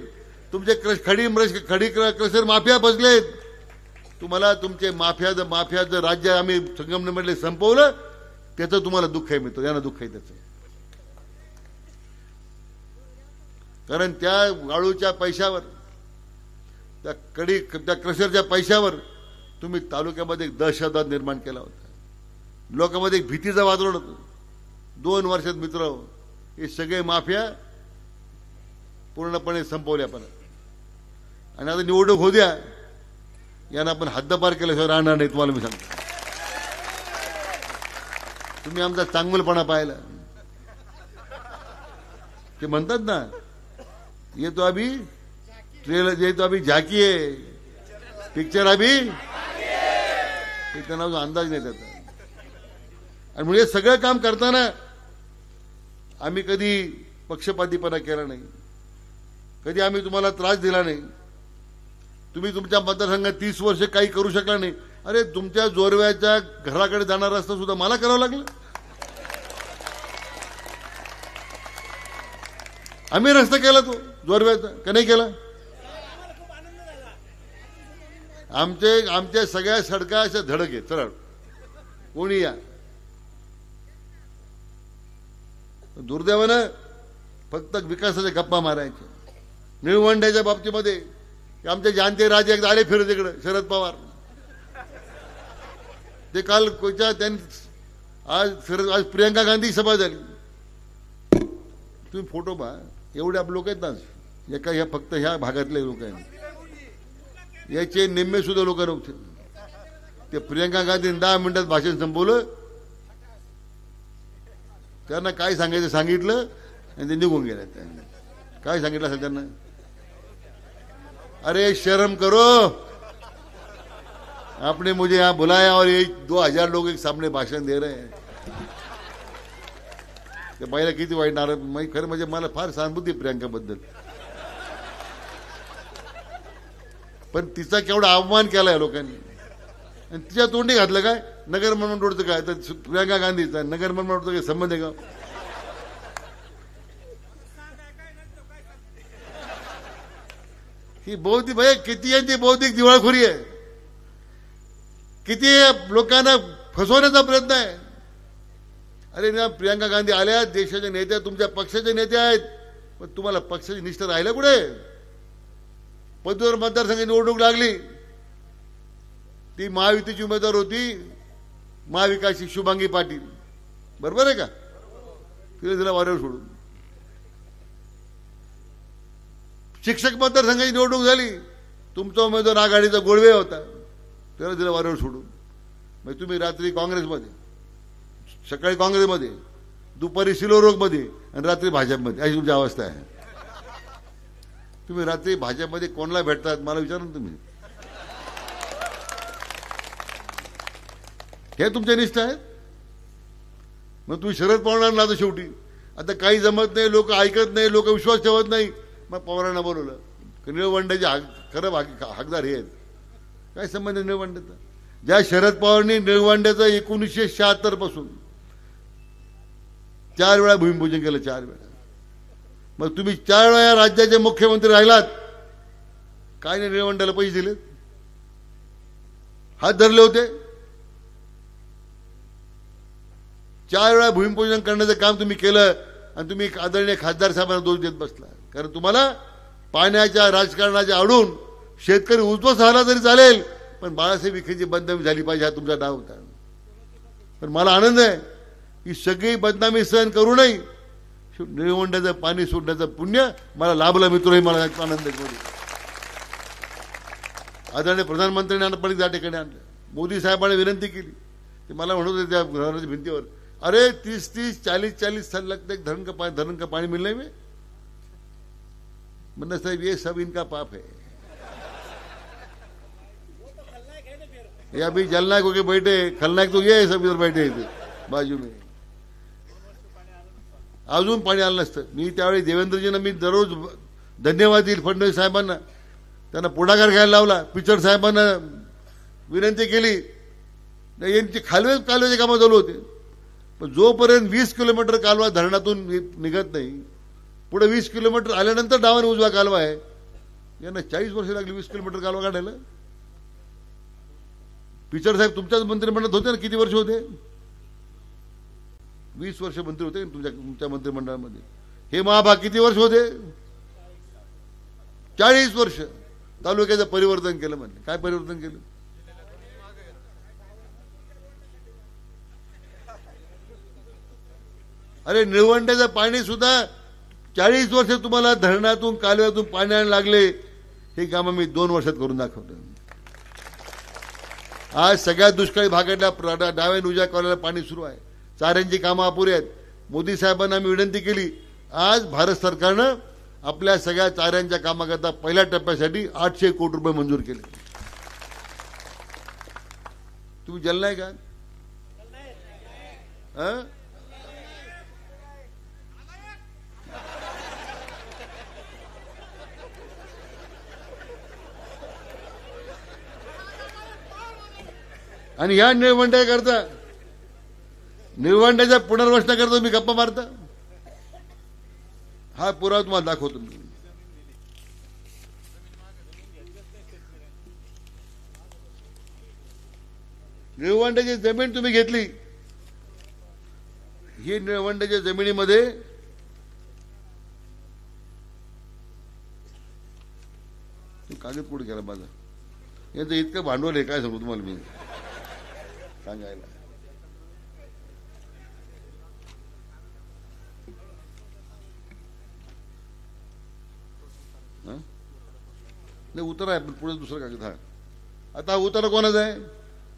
तुमचे खडी क्रशर माफिया फसलेत. तुम्हाला तुमचे माफियाचं राज्य आम्ही संगमनेरमधले संपवलं त्याचं तुम्हाला दुःख आहे मित्र. यांना दुःख आहे त्याचं. कारण त्या वाळूच्या पैशावर त्या क्रशरच्या पैशावर तुम्ही तालुक्यामध्ये एक दहशतवाद निर्माण केला होता. लोकांमध्ये एक भीतीचं वातावरण होतं. 2 वर्षात मित्र हे सगळे माफिया पूर्णपणे संपवल्या. पण आणि आता निवडणूक होऊ द्या. यांना आपण हद्दपार केल्याशिवाय राहणार नाही. तुम्हाला मी सांगतो. तुम्ही आमचा चांगलपणा पाहिला. ते म्हणतात ना ये तो अभी ट्रेलर ये तो अभी झाकी आहे पिक्चर अभी त्यांना अंदाज नाही त्याचा. आणि म्हणजे सगळं काम करताना आम्ही कधी पक्षपातीपणा केला नाही. कधी आम्ही तुम्हाला त्रास दिला नाही. तुम्ही तुमच्या मतदारसंघात 30 वर्ष काही करू शकला नाही. अरे तुमच्या जोरव्याच्या घराकडे जाणारा रस्ता सुद्धा मला करावं लागलं. आम्ही रस्ता केला तो जोरव्याचा का नाही केला. आमच्या सगळ्या सडका अशा धडक आहे सरळ, कोणी या. दुर्दैवानं फक्त विकासाच्या गप्पा मारायच्या. निळवंड्याच्या बाबतीमध्ये आमचे जाणते राजे एकदा आले फिरत इकडे, शरद पवार. ते काल आज प्रियंका गांधी सभा झाली. तुम्ही फोटो पहा, एवढे आपले लोक आहेत ना, एका ह्या फक्त ह्या भागातले लोक आहेत, याचे निम्मे सुद्धा लोक नव्हते. ते प्रियंका गांधीने 10 मिनिटात भाषण संपवलं. त्यांना काय सांगायचं सांगितलं आणि ते निघून गेले. काय सांगितलं असेल त्यांना? अरे शर्म करो, आपने मुझे यहाँ बुलाया और ये 2000 लोग एक सामने भाषण दे रहे हैं. ते पहिला किती वाईट नाराज. खरं म्हणजे मला फार सहानुभूती प्रियंका बद्दल, पण तिचा केवढा अपमान केलाय लोकांनी. आणि तिच्या तोंडी घातलं काय नगर मनमाड रोडचं काय, तर प्रियंका गांधीचा नगर मनमाड रोडचा काय संबंध आहे का? ही बौद्धिक भय किती यांची बौद्धिक दिवाळखोरी आहे, किती लोकांना फसवण्याचा प्रयत्न आहे. अरे ना, प्रियंका गांधी आल्या, देशाच्या नेत्या, तुमच्या पक्षाचे नेते आहेत, पण तुम्हाला पक्षाची निष्ठा राहिल्या कुठे? पदवीधर मतदारसंघाची निवडणूक लागली, ती महायुतीची उमेदवार होती, महाविकासची शुभांगी पाटील, बरोबर आहे का? तिला वाऱ्यावर सोडून. शिक्षक मतदारसंघाची निवडणूक झाली, तुमचा उमेदवार आघाडीचा गोळवे होता, त्याला तिला वाऱ्यावर सोडून. मग तुम्ही रात्री काँग्रेसमध्ये, सकाळी काँग्रेसमध्ये, दुपारी सिलोरोगमध्ये आणि रात्री भाजपमध्ये, अशी तुमची अवस्था आहे. तुम्ही रात्री भाजपमध्ये कोणाला भेटतात मला विचारा ना तुम्ही. हे तुमच्या निष्ठा आहेत. मग तुम्ही शरद पवारांना आता शेवटी आता काही जमत नाही, लोक ऐकत नाही, लोक विश्वास ठेवत नाही. मग पवारांना बोलवलं. निळवंड्याचे खरं हकदार हे आहेत. काय संबंध निळवंड्याचा? ज्या शरद पवारांनी निळवंड्याचं 1976 पासून 4 वेळा भूमिपूजन केलं, 4 वेळा. मग तुम्ही 4 वेळा राज्याचे मुख्यमंत्री राहिलात, काय नाही निळवंड्याला पैसे दिले? हात धरले होते? 4 वेळा भूमिपूजन करण्याचं काम तुम्ही केलं आणि तुम्ही आदरणीय खासदार साहेबांना दोष देत बसला. कारण तुम्हाला पाण्याच्या राजकारणाच्या आडून शेतकरी उद्ध्वस्त झाला तरी चालेल, पण बाळासाहेब विखेची बदनामी झाली पाहिजे, हा तुमचा डाव होता. पण मला आनंद आहे की सगळी बदनामी सहन करू नये, निळवंड्याचं पाणी सोडण्याचं पुण्य मला लाभलं. मित्र, मला आनंद आहे. आदरणीय प्रधानमंत्र्यांनी पण त्या ठिकाणी आणलं. मोदी साहेबांनी विनंती केली, ते मला म्हणत होते त्या घराच्या भिंतीवर, अरे 30-30, 40-40 साल लगते धरण का पानी मिलने में. मतलब साहब ये सब इनका पाप है. ये अभी जलनायक होके बैठे, खलनायक तो ये सब इधर बैठे थे बाजू में. अजून पाणी आलं नसतं. मी त्यावेळी देवेंद्रजींना मी दररोज धन्यवाद देईल फडणवीस साहेबांना, त्यांना पुढाकार घ्यायला लावला. पिचड साहेबांना विनंती केली. यांची कालव्याचे कामं चालू होते, पण जोपर्यंत 20 किलोमीटर कालवा धरणातून निघत नाही, पुढे 20 किलोमीटर आल्यानंतर डावाने उजवा कालवा आहे. यांना 40 वर्ष लागली 20 किलोमीटर कालवा काढायला. पिचड साहेब तुमच्याच मंत्रिमंडळात होते ना, किती वर्ष होते? 20 वर्ष मंत्री होते तुमच्या मंत्रिमंडळामध्ये. हे महाभाग किती वर्ष होते? 40 वर्ष. तालुक्याचं परिवर्तन केलं म्हणजे काय परिवर्तन केलं? अरे निळवंड्याचं पाणी सुद्धा 40 वर्ष तुम्हाला धरणातून कालव्यातून पाणी आणायला लागले. हे काम मी 2 वर्षात करून दाखवतो. आज सगळ्या दुष्काळी भागातल्या डाव्याने उजव्या कॉलनीला पाणी सुरू आहे. चाऱ्यांची कामं अपुरी आहेत. मोदी साहेबांना आम्ही विनंती केली. आज भारत सरकारनं आपल्या सगळ्या चाऱ्यांच्या कामाकरता पहिल्या टप्प्यासाठी 800 कोटी रुपये मंजूर केले. तुम्ही जलनाय का? आणि या निळवंड्याकरता, निळवंड्याच्या पुनर्वसनाकरता मी गप्पा मारता. हा पुरावा तुम्हाला दाखवतो मी. निळवंड्याची जमीन तुम्ही घेतली. ही निळवंड्याच्या जमिनीमध्ये कागद कुठे केला माझा? यांचं इतकं भांडवल आहे काय सांगू तुम्हाला मी सांगायला. नाही उतारा आहे पण पुढे दुसरं कागद. हा आता उतारा कोणाचा आहे?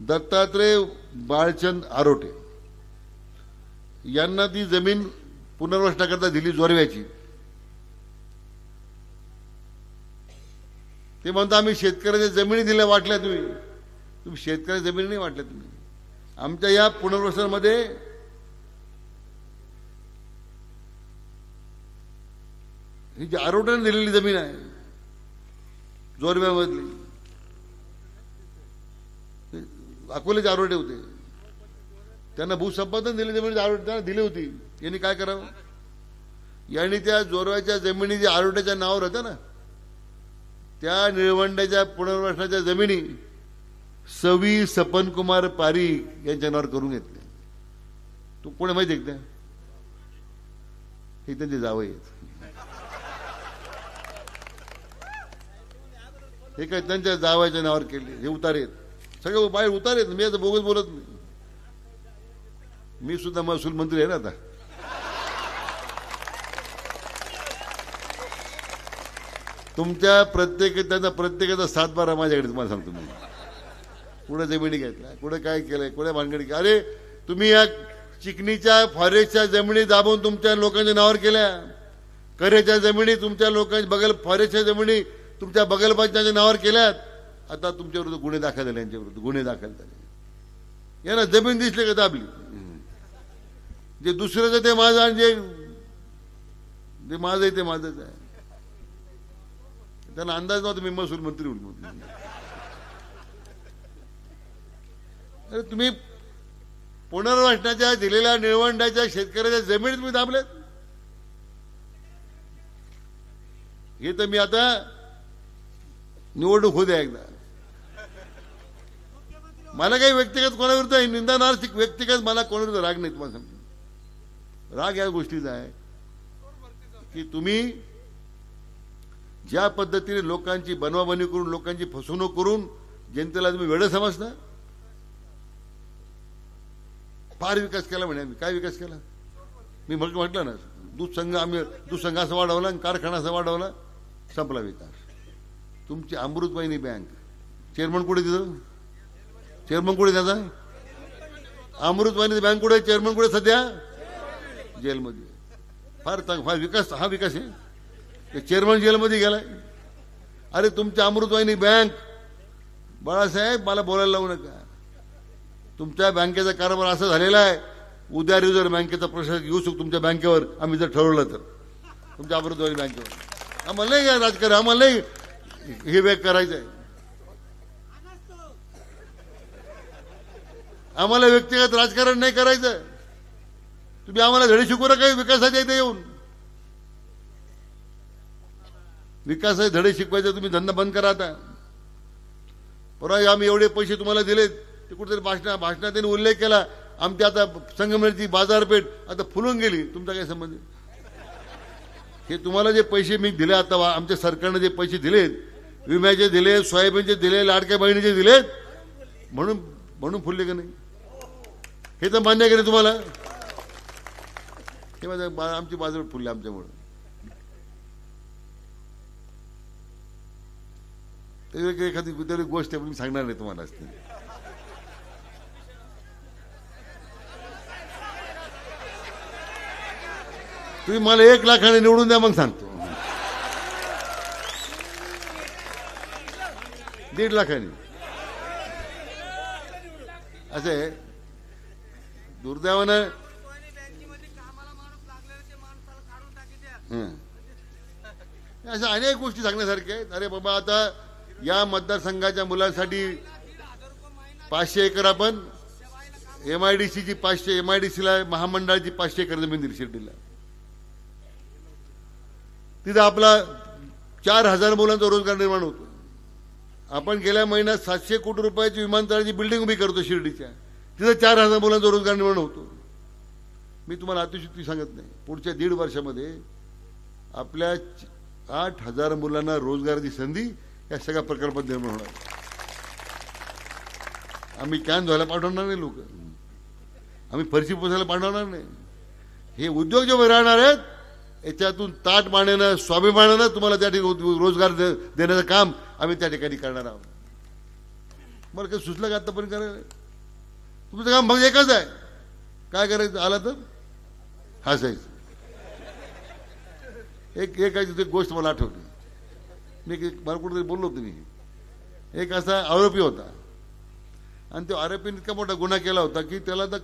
दत्तात्रय बाळचंद आरोटे यांना ती जमीन पुनर्वसनाकरता दिली जोरव्याची. ते म्हणता आम्ही शेतकऱ्याच्या जमिनी दिल्या वाटल्या. तुम्ही शेतकऱ्याच्या जमिनी नाही वाटल्या. तुम्ही आमच्या या पुनर्वसनामध्ये ही जी आरोट्याने दिलेली जमीन आहे जोरव्यामधली, अकोल्याचे आरोटे होते, त्यांना भूसंपादन दिले जमिनी आरोटे त्यांना दिली होती. यांनी काय करावं? यांनी त्या जोरव्याच्या जमिनी ज्या आरोट्याच्या नावावर होत्या ना, त्या निळवंड्याच्या पुनर्वसनाच्या जमिनी सवी सपनकुमार पारीख यांच्या नावावर करून घेतले. तू कोण माहिती आहे का? हे त्यांचे जावई आहेत. हे काय त्यांच्या जावयाच्या नावावर केले. हे उतारे आहेत सगळे, बाहेर उतारे आहेत. मी आता बोगस बोलत नाही. मी सुद्धा महसूल मंत्री आहे ना आता. तुमच्या प्रत्येकाचा 7-12 माझ्याकडे. तुम्हाला सांगतो मी कुठे जमिनी घेतल्या, कुठे काय केलंय, कुठे भानगडी. अरे तुम्ही या चिकणीच्या फॉरेस्टच्या जमिनी दाबून तुमच्या लोकांच्या नावावर केल्या. करेच्या जमिनी तुमच्या लोकांच्या फॉरेस्टच्या जमिनी तुमच्या बगलबाजच्या नावावर केल्यात. आता तुमच्या विरुद्ध गुन्हे दाखल झाले. यांच्या विरुद्ध गुन्हे दाखल झाले. यांना जमीन दिसले का दाबली. जे दुसऱ्याचं ते माझं आणि जे माझं आहे ते माझंच आहे. त्यांना अंदाज नव्हता मी महसूल मंत्री होईल. अरे तुम्ही पुनर्वसनाच्या दिलेल्या निळवंड्याच्या शेतकऱ्याच्या जमिनी तुम्ही दाबल्यात. हे तर मी आता निवडणूक होऊ द्या एकदा. मला काही व्यक्तिगत कोणाविरुद्ध निंदा व्यक्तिगत मला कोणाविरुद्ध राग नाही. तुम्हाला सांगतो राग या गोष्टीचा आहे की तुम्ही ज्या पद्धतीने लोकांची बनवाबनी करून लोकांची फसवणूक करून जनतेला तुम्ही वेडं समजता. फार विकास केला म्हणे आम्ही. काय विकास केला? मी म्हटलं ना, दूध संघ असा वाढवला, कारखाना असा वाढवला, संपला विकास. तुमची अमृतवाहिनी बँक चेअरमन कुठे तिथं? चेअरमन कुठे त्याचा? अमृतवाहिनी बँक कुठे? चेअरमन कुठे सध्या? जेलमध्ये. फार विकास. हा विकास आहे. चेअरमन जेलमध्ये गेलाय. अरे तुमच्या अमृतवाहिनी बँक, बाळासाहेब मला बोलायला लावू नका. तुमच्या बँकेचा कारभार असा झालेला आहे, उद्या रिझर्व्ह बँकेचा प्रश्न येऊ शकतो तुमच्या बँकेवर. आम्ही जर ठरवलं तर तुमच्या अमृतवाहिनी बँकेवर. आम्हाला नाही काय राजकारण, आम्हाला नाही हे बॅक करायचं आहे. आम्हाला व्यक्तिगत राजकारण नाही करायचं. तुम्ही आम्हाला धडे शिकवू नका विकासाच्या इथे येऊन. विकासाचे धडे शिकवायचे तुम्ही धंदा बंद करा. आता परवा आम्ही एवढे पैसे तुम्हाला दिलेत, ते कुठेतरी भाषणात त्यांनी उल्लेख केला. आमची आता संगमनेरची बाजारपेठ आता फुलून गेली. तुमचा काय संबंध? हे तुम्हाला जे पैसे मी दिले, आता आमच्या सरकारने जे पैसे दिलेत, विम्याचे दिले, सोयाबीनचे दिले, लाडक्या बहिणीचे दिलेत, म्हणून फुलले का नाही? हे तर मान्य केलं तुम्हाला. हे आमची बाजारपेठ फुलली आमच्यामुळे. एखादी तरी गोष्ट मी सांगणार नाही तुम्हाला. तुम्ही मला 1 लाखाने निवडून द्या, मग सांगतो. 1.5 लाखाने असे दुर्दैवानं अशा अनेक गोष्टी सांगण्यासारख्या आहेत. अरे बाबा, आता या मतदारसंघाच्या मुलांसाठी 500 एकर आपण MIDCची 500 MIDCला महामंडळाची 500 एकर जमीन दिली शिर्डीला. तिथं आपला 4000 मुलांचा रोजगार निर्माण होतो. आपण गेल्या महिन्यात 700 कोटी रुपयाची विमानतळाची बिल्डिंग उभी करतो शिर्डीच्या, तिथं 4000 मुलांचा रोजगार निर्माण होतो. मी तुम्हाला अतिशयोक्ती सांगत नाही, पुढच्या 1.5 वर्षामध्ये आपल्या 8000 मुलांना रोजगाराची संधी या सगळ्या प्रकल्पात निर्माण होणार. आम्ही कॅन धुवायला पाठवणार नाही, लोक आम्ही फरशी पुसायला पाठवणार नाही. हे उद्योग जे राहणार आहेत याच्यातून ताट मानेनं स्वाभिमानानं तुम्हाला त्या ठिकाणी रोजगार देण्याचं काम आम्ही त्या ठिकाणी करणार आहोत. बरं काही सुचलं का आतापर्यंत करायला? तुमचं काम फक्त एकच आहे, काय करायचं आला तर हसायचं. एक गोष्ट मला आठवली, मी मला कुठेतरी बोललो होतो. मी एक असा आरोपी होता आणि तो आरोपीने इतका मोठा गुन्हा केला होता की त्याला तर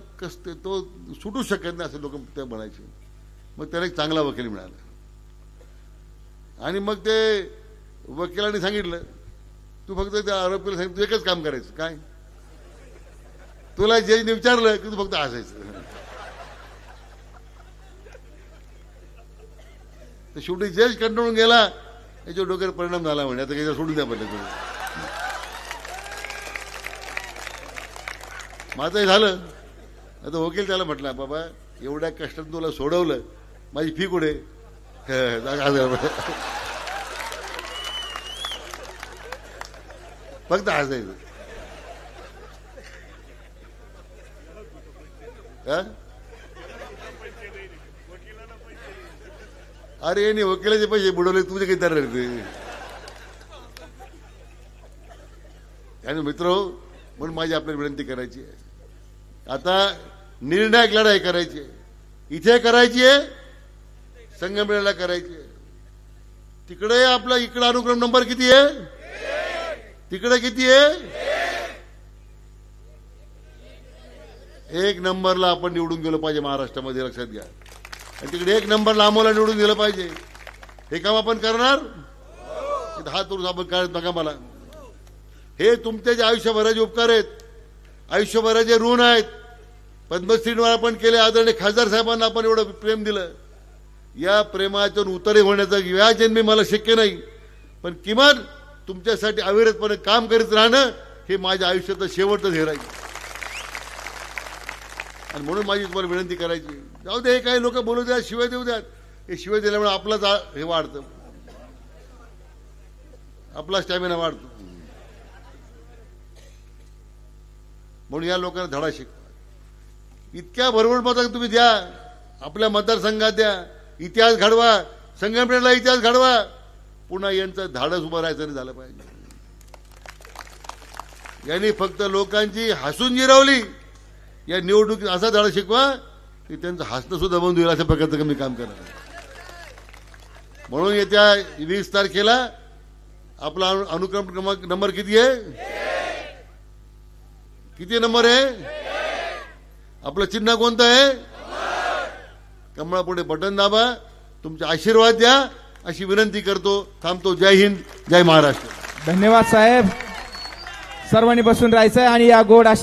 तो सुटू शकत नाही असं लोक ते म्हणायचे. मग त्याला एक चांगला वकील मिळाला आणि मग ते वकिलांनी सांगितलं तू फक्त त्या आरोपीला सांगितलं तू एकच काम करायचं. काय? तुला जजने विचारलं की तू फक्त हसायचं. तर शेवटी जज कंटाळून गेला, याच्या डोक्यावर परिणाम झाला म्हणे. आता काही सोडून द्या पडलं तुम्ही. माझं हे झालं. आता वकील त्याला म्हटला बाबा एवढ्या कष्टात तुला सोडवलं, माझी फी कुठे? फक्त हसायचं. अरे नाही, वकिलाचे पैसे बुडवले, तुझे काही तर आणि मित्र म्हणून माझी आपल्याला विनंती करायची आहे, आता निर्णायक लढाई करायची आहे. इथे करायची आहे, संगमनेरला करायची आहे. तिकडे आपला इकडे अनुक्रम नंबर किती आहे? तिकडे किती आहे? 1 नंबरला आपण निवडून गेलो पाहिजे महाराष्ट्रामध्ये, लक्षात घ्या. आणि तिकडे 1 नंबरला आम्हाला निवडून दिलं पाहिजे. हे काम आपण करणार? हात वरून आपण करत नका मला. हे तुमचे जे आयुष्यभराचे उपकार आहेत, आयुष्यभराचे ऋण आहेत. पद्मश्रीवर आपण केले, आदरणीय खासदार साहेबांना आपण एवढं प्रेम दिलं. या प्रेमातून उतरे होण्याचा या जन्मी मला शक्य नाही, पण किमान तुमच्यासाठी अविरतपणे काम करीत राहणं हे माझ्या आयुष्याचं शेवटचं ध्येय आहे. आणि म्हणून माझी तुम्हाला विनंती करायची, जाऊ दे, हे काही लोक बोलू द्या, शिवाय देऊ द्यात. हे शिवाय दिल्यामुळे आपलाच हे वाढतं, आपला स्टॅमिना वाढतो. म्हणून या लोकांना धडा शिकवा. इतक्या भरभर मतं तुम्ही द्या, आपल्या मतदारसंघात द्या, इतिहास घडवा, संगमनेरला इतिहास घडवा. पुन्हा यांचं धाडस उभं राहायचं नाही झालं पाहिजे. यांनी फक्त लोकांची हसून जिरवली. या निवडणुकीत असा धडा शिकवा की त्यांचं हसणं सुद्धा बंद होईल, अशा प्रकारचं कमी काम करा. म्हणून येत्या 20 तारखेला आपला अनुक्रम क्रमांक नंबर किती आहे? किती नंबर आहे? आपलं चिन्ह कोणतं आहे? कमळापुढे बटन दाबा. तुमचे आशीर्वाद द्या अशी विनंती करतो. थांबतो. जय हिंद, जय महाराष्ट्र. धन्यवाद साहेब. सर्वांनी बसून राहायचंय आणि या गोड अशा